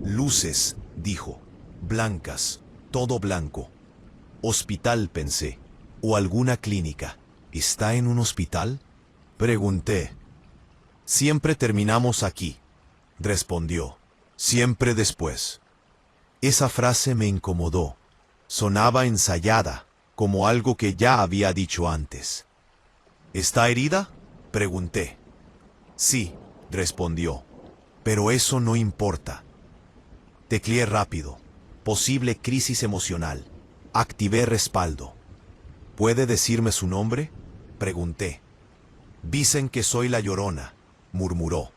Luces, dijo. Blancas, todo blanco. Hospital, pensé. O alguna clínica. ¿Está en un hospital? Pregunté. Siempre terminamos aquí, respondió. Siempre después. Esa frase me incomodó. Sonaba ensayada, como algo que ya había dicho antes. ¿Está herida? Pregunté. Sí, respondió. Pero eso no importa. Tecleé rápido. Posible crisis emocional. Activé respaldo. ¿Puede decirme su nombre? Pregunté. Dicen que soy la Llorona, murmuró.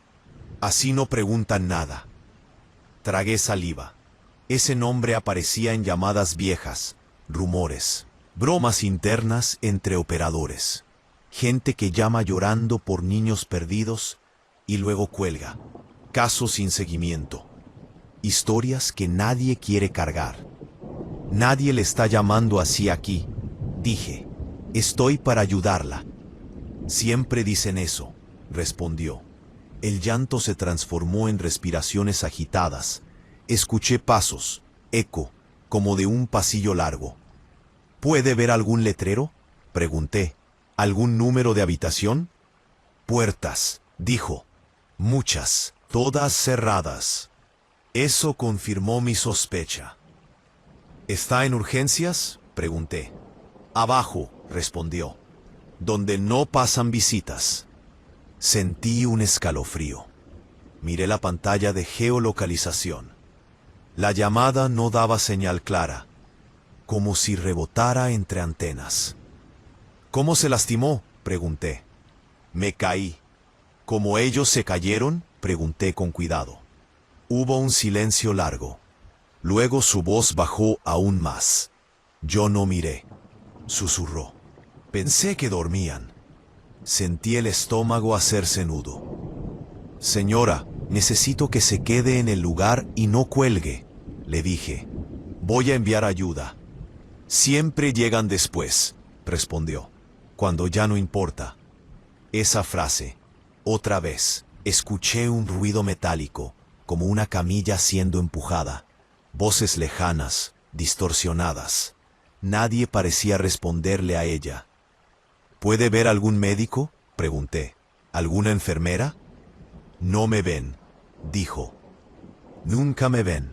Así no preguntan nada. Tragué saliva. Ese nombre aparecía en llamadas viejas, rumores, bromas internas entre operadores. Gente que llama llorando por niños perdidos y luego cuelga. Casos sin seguimiento. Historias que nadie quiere cargar. Nadie le está llamando así aquí, dije. Estoy para ayudarla. Siempre dicen eso, respondió. El llanto se transformó en respiraciones agitadas. Escuché pasos, eco, como de un pasillo largo. ¿Puede ver algún letrero? Pregunté. ¿Algún número de habitación? Puertas, dijo. Muchas, todas cerradas. Eso confirmó mi sospecha. ¿Está en urgencias? Pregunté. Abajo, respondió. Donde no pasan visitas. Sentí un escalofrío. Miré la pantalla de geolocalización. La llamada no daba señal clara, como si rebotara entre antenas. ¿Cómo se lastimó? Pregunté. Me caí. ¿Cómo ellos se cayeron? Pregunté con cuidado. Hubo un silencio largo. Luego su voz bajó aún más. Yo no miré. Susurró. Pensé que dormían. Sentí el estómago hacerse nudo. Señora, necesito que se quede en el lugar y no cuelgue, le dije. Voy a enviar ayuda. Siempre llegan después, respondió. Cuando ya no importa. Esa frase, otra vez, escuché un ruido metálico, como una camilla siendo empujada. Voces lejanas, distorsionadas. Nadie parecía responderle a ella. ¿Puede ver algún médico? Pregunté. ¿Alguna enfermera? No me ven, dijo. Nunca me ven.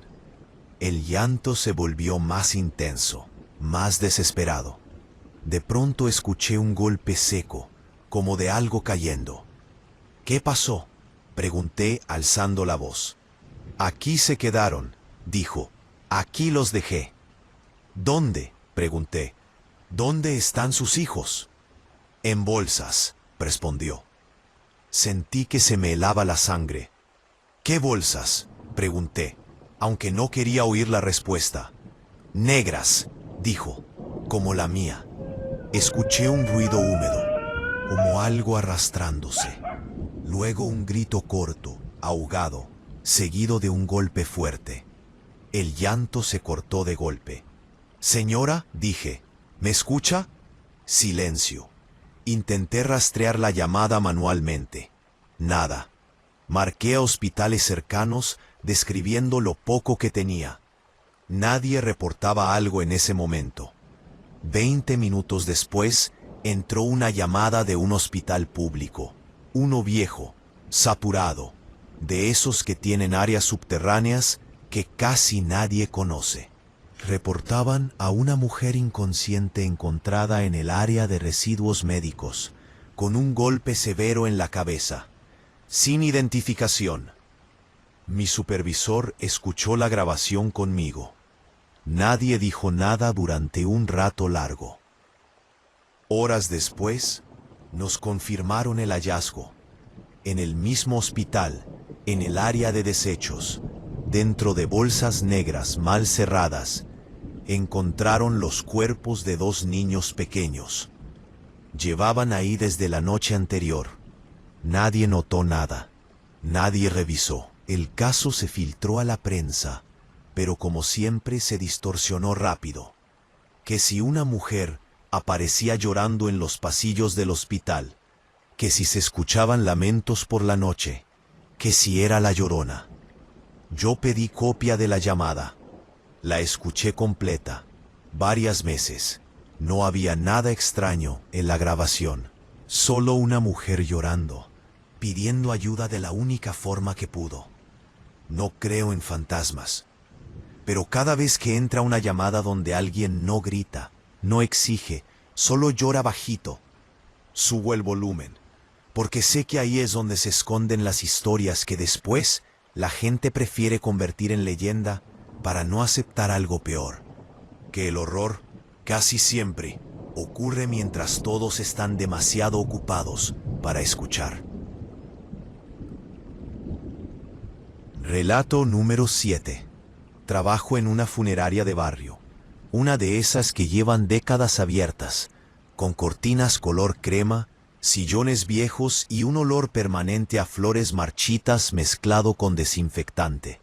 El llanto se volvió más intenso, más desesperado. De pronto escuché un golpe seco, como de algo cayendo. ¿Qué pasó? Pregunté alzando la voz. Aquí se quedaron, dijo. Aquí los dejé. ¿Dónde? Pregunté. ¿Dónde están sus hijos? En bolsas, respondió. Sentí que se me helaba la sangre. ¿Qué bolsas? Pregunté, aunque no quería oír la respuesta. Negras, dijo, como la mía. Escuché un ruido húmedo, como algo arrastrándose. Luego un grito corto, ahogado, seguido de un golpe fuerte. El llanto se cortó de golpe. Señora, dije, ¿me escucha? Silencio. Intenté rastrear la llamada manualmente. Nada. Marqué a hospitales cercanos describiendo lo poco que tenía. Nadie reportaba algo en ese momento. 20 minutos después, entró una llamada de un hospital público. Uno viejo, saturado, de esos que tienen áreas subterráneas que casi nadie conoce. Reportaban a una mujer inconsciente encontrada en el área de residuos médicos, con un golpe severo en la cabeza, sin identificación. Mi supervisor escuchó la grabación conmigo. Nadie dijo nada durante un rato largo. Horas después, nos confirmaron el hallazgo. En el mismo hospital, en el área de desechos, dentro de bolsas negras mal cerradas, encontraron los cuerpos de 2 niños pequeños. Llevaban ahí desde la noche anterior. Nadie notó nada. Nadie revisó. El caso se filtró a la prensa, pero como siempre se distorsionó rápido. Que si una mujer aparecía llorando en los pasillos del hospital, que si se escuchaban lamentos por la noche, que si era la Llorona. Yo pedí copia de la llamada. La escuché completa, varias veces. No había nada extraño en la grabación. Solo una mujer llorando, pidiendo ayuda de la única forma que pudo. No creo en fantasmas, pero cada vez que entra una llamada donde alguien no grita, no exige, solo llora bajito, subo el volumen, porque sé que ahí es donde se esconden las historias que después la gente prefiere convertir en leyenda para no aceptar algo peor, que el horror casi siempre ocurre mientras todos están demasiado ocupados para escuchar. Relato número 7. Trabajo en una funeraria de barrio, una de esas que llevan décadas abiertas, con cortinas color crema, sillones viejos y un olor permanente a flores marchitas mezclado con desinfectante.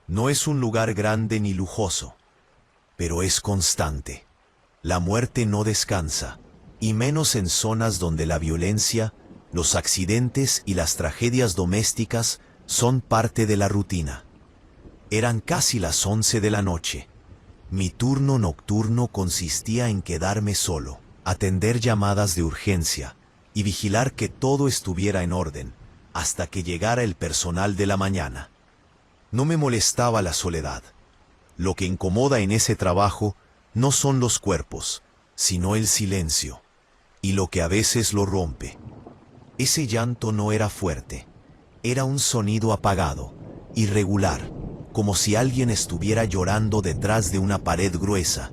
No es un lugar grande ni lujoso, pero es constante. La muerte no descansa, y menos en zonas donde la violencia, los accidentes y las tragedias domésticas son parte de la rutina. Eran casi las 11 de la noche. Mi turno nocturno consistía en quedarme solo, atender llamadas de urgencia y vigilar que todo estuviera en orden, hasta que llegara el personal de la mañana. No me molestaba la soledad. Lo que incomoda en ese trabajo no son los cuerpos, sino el silencio, y lo que a veces lo rompe. Ese llanto no era fuerte, era un sonido apagado, irregular, como si alguien estuviera llorando detrás de una pared gruesa,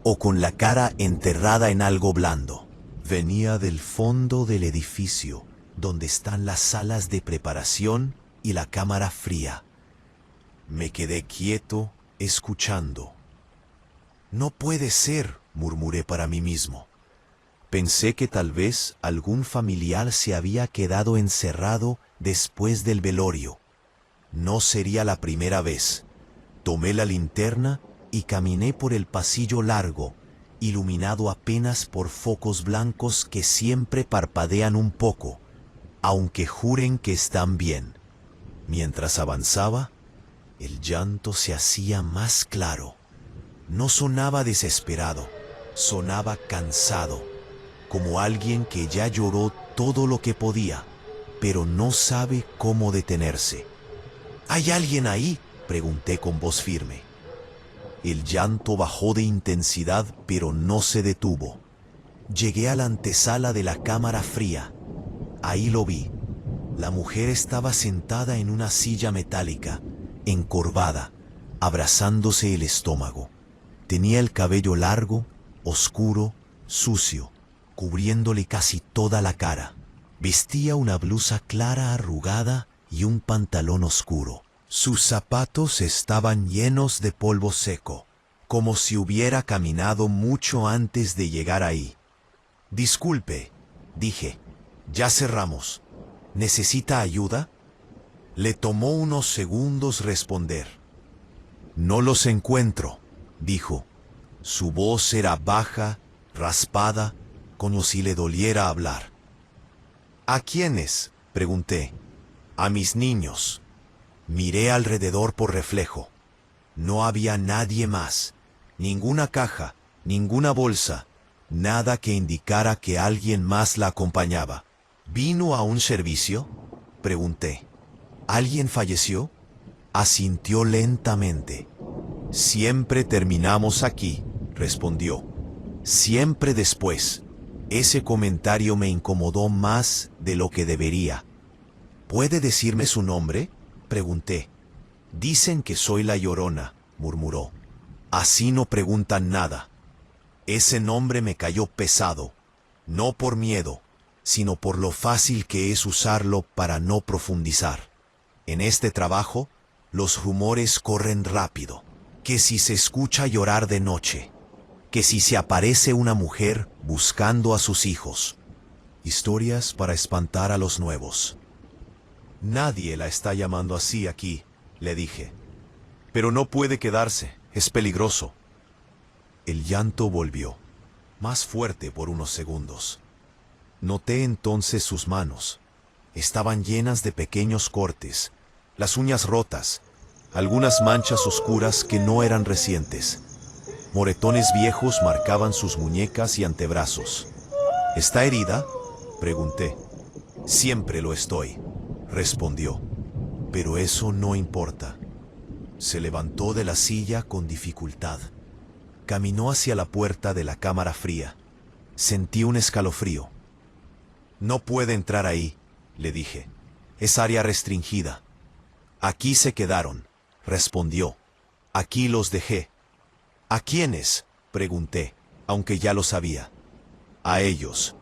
o con la cara enterrada en algo blando. Venía del fondo del edificio, donde están las salas de preparación y la cámara fría. Me quedé quieto, escuchando. No puede ser, murmuré para mí mismo. Pensé que tal vez algún familiar se había quedado encerrado después del velorio. No sería la primera vez. Tomé la linterna y caminé por el pasillo largo, iluminado apenas por focos blancos que siempre parpadean un poco, aunque juren que están bien. Mientras avanzaba, el llanto se hacía más claro. No sonaba desesperado, sonaba cansado, como alguien que ya lloró todo lo que podía, pero no sabe cómo detenerse. ¿Hay alguien ahí?, pregunté con voz firme. El llanto bajó de intensidad, pero no se detuvo. Llegué a la antesala de la cámara fría. Ahí lo vi. La mujer estaba sentada en una silla metálica, encorvada, abrazándose el estómago. Tenía el cabello largo, oscuro, sucio, cubriéndole casi toda la cara. Vestía una blusa clara arrugada y un pantalón oscuro. Sus zapatos estaban llenos de polvo seco, como si hubiera caminado mucho antes de llegar ahí. Disculpe, dije, ya cerramos. ¿Necesita ayuda? Le tomó unos segundos responder. No los encuentro, dijo. Su voz era baja, raspada, como si le doliera hablar. ¿A quiénes?, pregunté. A mis niños. Miré alrededor por reflejo. No había nadie más, ninguna caja, ninguna bolsa, nada que indicara que alguien más la acompañaba. ¿Vino a un servicio?, pregunté. ¿Alguien falleció? Asintió lentamente. Siempre terminamos aquí, respondió. Siempre después. Ese comentario me incomodó más de lo que debería. ¿Puede decirme su nombre?, pregunté. Dicen que soy la Llorona, murmuró. Así no preguntan nada. Ese nombre me cayó pesado, no por miedo, sino por lo fácil que es usarlo para no profundizar. En este trabajo, los rumores corren rápido. Que si se escucha llorar de noche, que si se aparece una mujer buscando a sus hijos. Historias para espantar a los nuevos. Nadie la está llamando así aquí, le dije. Pero no puede quedarse, es peligroso. El llanto volvió, más fuerte por unos segundos. Noté entonces sus manos, Estaban llenas de pequeños cortes, las uñas rotas, algunas manchas oscuras que no eran recientes. Moretones viejos marcaban sus muñecas y antebrazos. ¿Está herida?, pregunté. Siempre lo estoy, respondió. Pero eso no importa. Se levantó de la silla con dificultad. Caminó hacia la puerta de la cámara fría. Sentí un escalofrío. No puede entrar ahí, le dije. Es área restringida. Aquí se quedaron, respondió. Aquí los dejé. ¿A quiénes?, pregunté, aunque ya lo sabía. A ellos.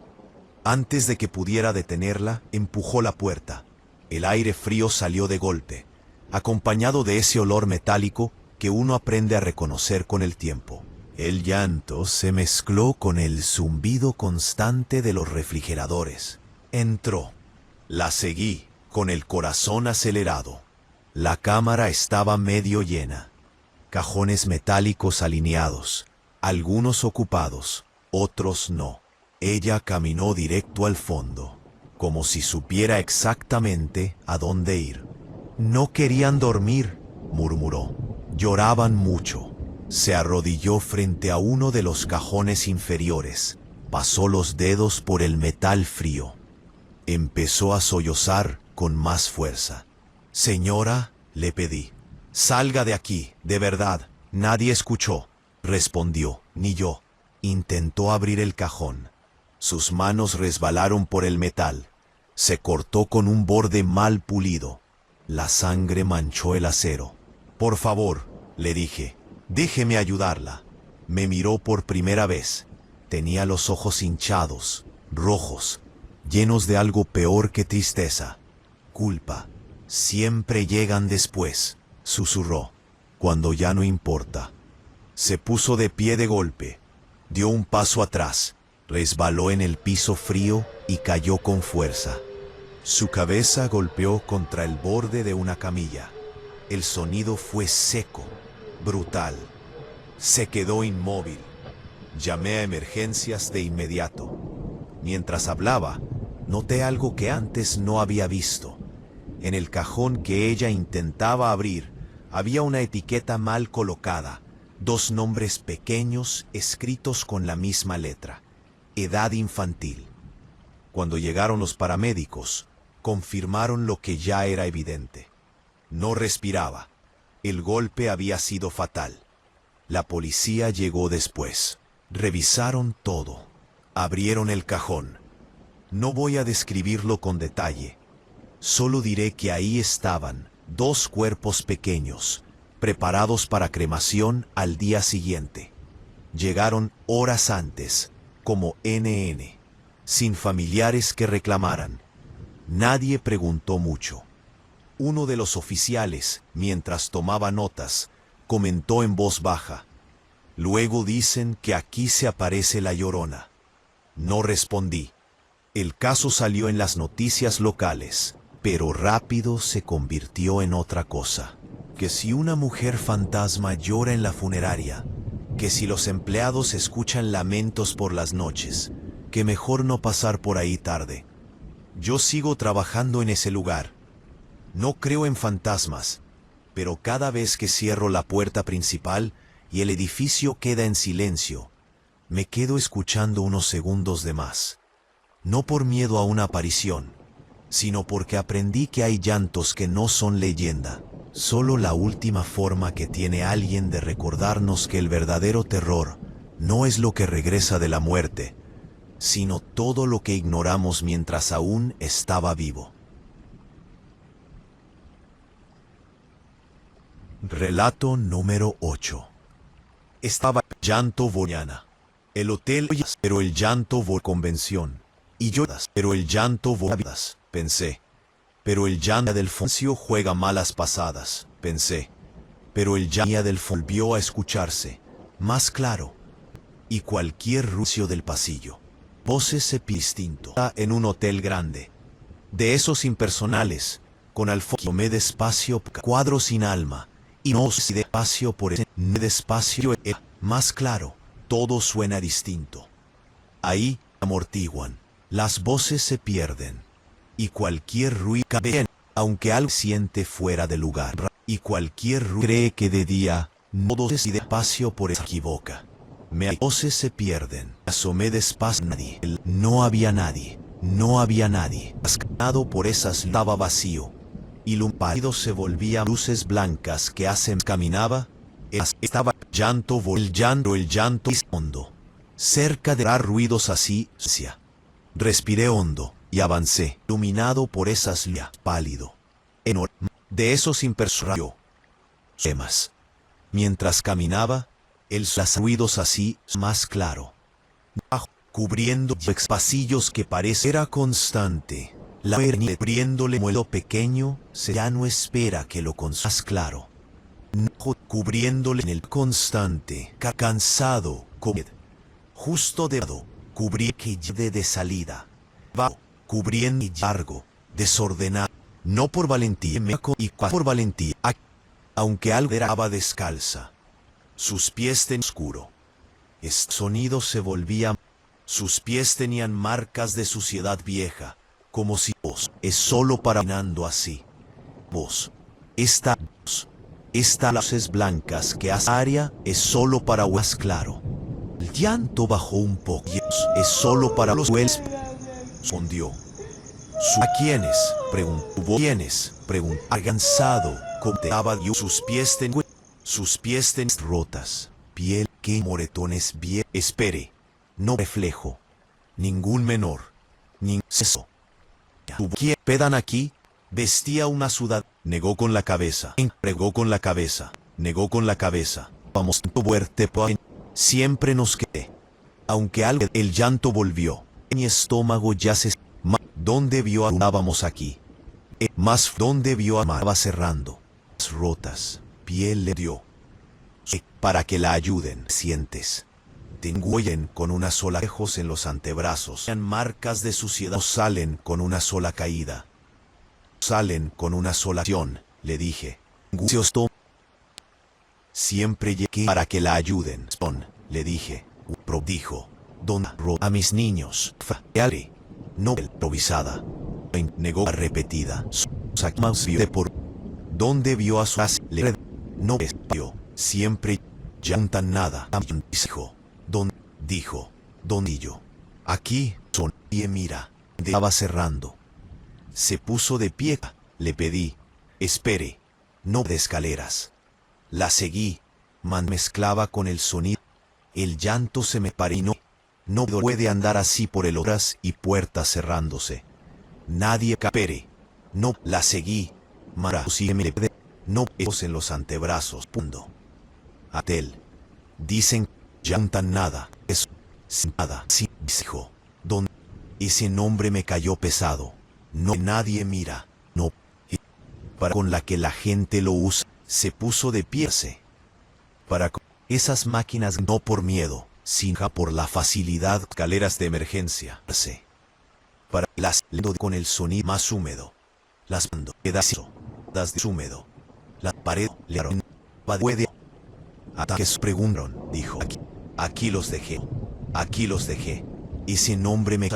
Antes de que pudiera detenerla, empujó la puerta. El aire frío salió de golpe, acompañado de ese olor metálico que uno aprende a reconocer con el tiempo. El llanto se mezcló con el zumbido constante de los refrigeradores. Entró. La seguí, con el corazón acelerado. La cámara estaba medio llena. Cajones metálicos alineados, algunos ocupados, otros no. Ella caminó directo al fondo, como si supiera exactamente a dónde ir. No querían dormir, murmuró. Lloraban mucho. Se arrodilló frente a uno de los cajones inferiores. Pasó los dedos por el metal frío. Empezó a sollozar con más fuerza. Señora, le pedí. Salga de aquí, de verdad. Nadie escuchó, respondió, ni yo. Intentó abrir el cajón. Sus manos resbalaron por el metal. Se cortó con un borde mal pulido. La sangre manchó el acero. Por favor, le dije, déjeme ayudarla. Me miró por primera vez. Tenía los ojos hinchados, rojos, llenos de algo peor que tristeza. Culpa. Siempre llegan después, susurró, cuando ya no importa. Se puso de pie de golpe. Dio un paso atrás. Resbaló en el piso frío y cayó con fuerza. Su cabeza golpeó contra el borde de una camilla. El sonido fue seco, brutal. Se quedó inmóvil. Llamé a emergencias de inmediato. Mientras hablaba, noté algo que antes no había visto. En el cajón que ella intentaba abrir, había una etiqueta mal colocada, 2 nombres pequeños escritos con la misma letra. Edad infantil. Cuando llegaron los paramédicos, confirmaron lo que ya era evidente. No respiraba. El golpe había sido fatal. La policía llegó después. Revisaron todo. Abrieron el cajón. No voy a describirlo con detalle. Solo diré que ahí estaban 2 cuerpos pequeños, preparados para cremación al día siguiente. Llegaron horas antes, como NN, sin familiares que reclamaran. Nadie preguntó mucho. Uno de los oficiales, mientras tomaba notas, comentó en voz baja: «Luego dicen que aquí se aparece la Llorona». No respondí. El caso salió en las noticias locales, pero rápido se convirtió en otra cosa. Que si una mujer fantasma llora en la funeraria, que si los empleados escuchan lamentos por las noches, que mejor no pasar por ahí tarde. Yo sigo trabajando en ese lugar. No creo en fantasmas, pero cada vez que cierro la puerta principal y el edificio queda en silencio, me quedo escuchando unos segundos de más. No por miedo a una aparición, sino porque aprendí que hay llantos que no son leyenda. Solo la última forma que tiene alguien de recordarnos que el verdadero terror no es lo que regresa de la muerte, sino todo lo que ignoramos mientras aún estaba vivo. Relato número 8. Estaba llanto Boñana. El hotel, pero el llanto convención. Y yo, pero el llanto pensé. Pero el llanto del Foncio juega malas pasadas, pensé. Pero el llanto del volvió a escucharse, más claro. Y cualquier ruido del pasillo. Voces distinto. En un hotel grande. De esos impersonales, con alfombra despacio, cuadro sin alma. Y no si despacio por ese despacio, más claro, todo suena distinto. Ahí amortiguan, las voces se pierden. y cualquier ruido cabe, aunque algo siente fuera de lugar, y cualquier ruido cree que de día, no y de espacio por eso equivoca. Voces se pierden, asomé despacio, nadie, no había nadie, no había nadie, ascanado por esas estaba vacío, y lo pálido se volvía luces blancas que hacen caminaba, estaba el llanto hondo, cerca de dar ruidos así, respiré hondo, y avancé, iluminado por esas pálido, enorme, de esos impersuadio, temas. Mientras caminaba, los ruidos así, más claro, bajo, cubriendo pasillos que parece era constante, la cubriéndole muelo pequeño, ya no espera que lo más claro, cubriéndole en el constante, cansado, justo de lado, cubrí que de salida, bajo, cubriendo y largo, desordenado, no por valentía y por valentía, aunque algo era descalza, sus pies en oscuro. Este sonido se volvía, sus pies tenían marcas de suciedad vieja, como si vos es solo para caminando así. Vos, esta luces blancas que hace área es solo para más claro. El llanto bajó un poco, es solo para los huelgas, respondió. ¿A quiénes? Preguntó. ¿Quiénes? Preguntó. Cansado, contaba yo. Sus pies rotas, piel que moretones bien. Espere, no reflejo, ningún menor, ni eso. ¿Quién pedan aquí? Vestía una sudad, negó con la cabeza, pregó con la cabeza, negó con la cabeza. Vamos, fuerte, siempre nos quedé. Aunque algo, el llanto volvió, mi estómago ya se... ¿Dónde vio a estábamos aquí? Más ¿dónde vio a Marva cerrando? Rotas, piel le dio. Para que la ayuden, sientes. Tingüen con una sola lejos en los antebrazos. Marcas de suciedad salen con una sola caída. Salen con una sola acción, le dije. Siempre llegué para que la ayuden. Le dije. Dijo. A mis niños. No improvisada. Negó repetida. De por. ¿Dónde vio a su no vio. Siempre. Ya tan nada. Dijo. Dijo. ¿Dónde yo? Aquí. Son. Y mira. Estaba cerrando. Se puso de pie. Le pedí. Espere. No de escaleras. La seguí. Mezclaba con el sonido. El llanto se me parinó. No puede andar así por el horas y puertas cerrándose. Nadie capere. No, la seguí. No en los antebrazos. Punto. Atel. Dicen, ya tan nada. Es sin nada. Sí, dijo. Don. Ese nombre me cayó pesado. No nadie mira. No. Para con la que la gente lo usa. Se puso de pie. Para esas máquinas no por miedo, sino por la facilidad. Escaleras de emergencia. Para las con el sonido más húmedo. Las pedazos de húmedo. La pared le puede. Ataques preguntaron, dijo. Aquí los dejé. Aquí los dejé. Ese nombre me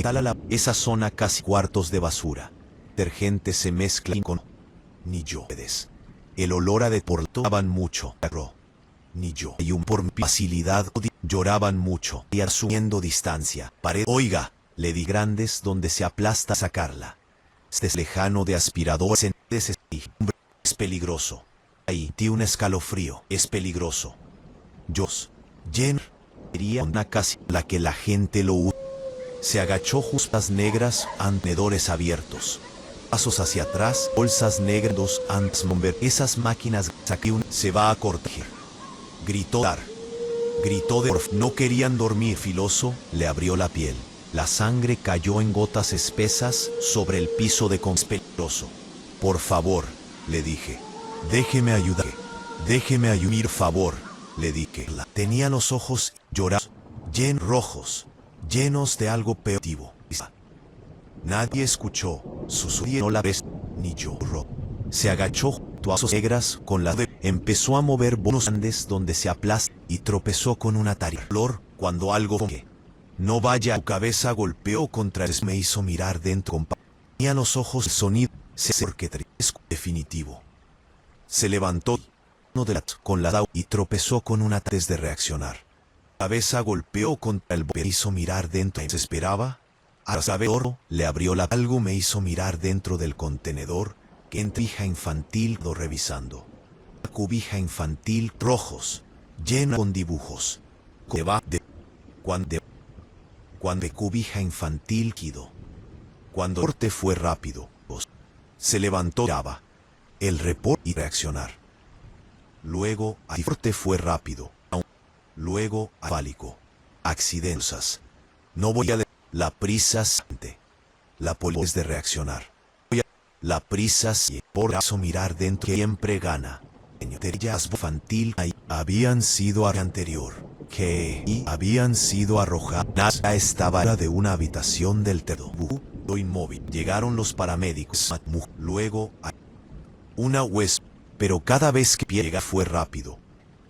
cala la. Esa zona casi cuartos de basura. Detergente se mezcla con. Ni yo. El olor a deportaban mucho. Ni yo. Y por mi facilidad lloraban mucho. Y asumiendo distancia. Pared. Oiga, le di grandes donde se aplasta a sacarla. Este lejano de aspiradores. Es peligroso. Ahí di un escalofrío. Es peligroso. Jen. Sería una casi la que la gente lo usa. Se agachó justas negras, antenedores abiertos. Pasos hacia atrás, bolsas negras antes mover. Esas máquinas se va a cortar. Gritó dar. Gritó de no querían dormir. Filoso, le abrió la piel. La sangre cayó en gotas espesas sobre el piso de conspelroso. Por favor, le dije. Déjeme ayudar. Déjeme ayudar, favor, le dije. Tenía los ojos llorados, rojos, llenos de algo peotivo. Nadie escuchó, susurró la vez, ni lloró. Se agachó junto a sus negras con la de. Empezó a mover bonos grandes donde se aplasta y tropezó con una tariflor cuando algo fue. No vaya, su cabeza golpeó contra el me hizo mirar dentro. Tenía los ojos el sonido, porque es definitivo. Se levantó con la daga y tropezó con una antes de reaccionar. La cabeza golpeó contra el me hizo mirar dentro. ¿Se esperaba? A saber, le abrió algo me hizo mirar dentro del contenedor que en cubija infantil lo revisando. La cubija infantil rojos, llena con dibujos. Cuando cubija infantil quido. Cuando el corte fue rápido, se levantó Java, el reporte y reaccionar. Luego, el corte fue rápido. Luego, fálico. Accidentas. No voy a la prisa siente. La polvo es de reaccionar. La prisa por eso mirar dentro siempre gana. Ellas infantil habían sido anterior. Que habían sido arrojadas. Ya estaba de una habitación del inmóvil. Llegaron los paramédicos. Luego una huésped. Pero cada vez que llega fue rápido.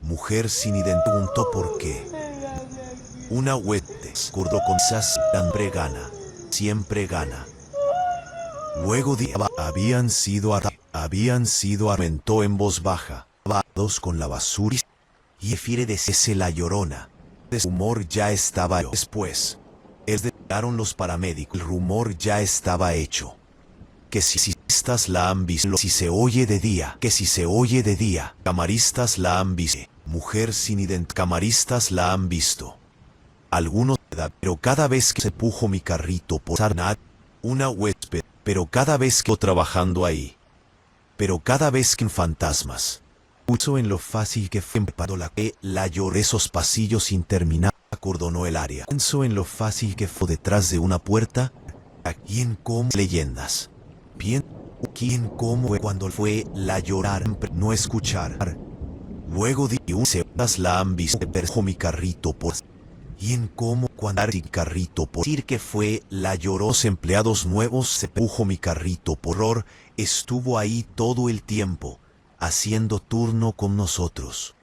Mujer sin identificar por qué. Una huésped acordó con esas siempre gana. Siempre gana. Luego habían sido aumentó en voz baja. Dos con la basura. Y refiere de ese la llorona. El rumor ya estaba después. Llegaron los paramédicos. El rumor ya estaba hecho. Que si estas la han visto, si se oye de día, que si se oye de día, camaristas la han visto. Mujer sin identidad, camaristas la han visto. Algunos, pero cada vez que se pujo mi carrito por Sarnat, una huésped, pero cada vez que trabajando ahí, pero cada vez que en fantasmas, puso en lo fácil que fue para la lloré esos pasillos interminables, acordonó el área. Pensó en lo fácil que fue detrás de una puerta, aquí en como leyendas. Bien, ¿quién cómo cuando fue la llorar, no escuchar? Luego di un sepas la han visto, perjo mi carrito por. Y en cómo cuando mi carrito por decir que fue la lloró empleados nuevos se pujo mi carrito por horror, estuvo ahí todo el tiempo, haciendo turno con nosotros.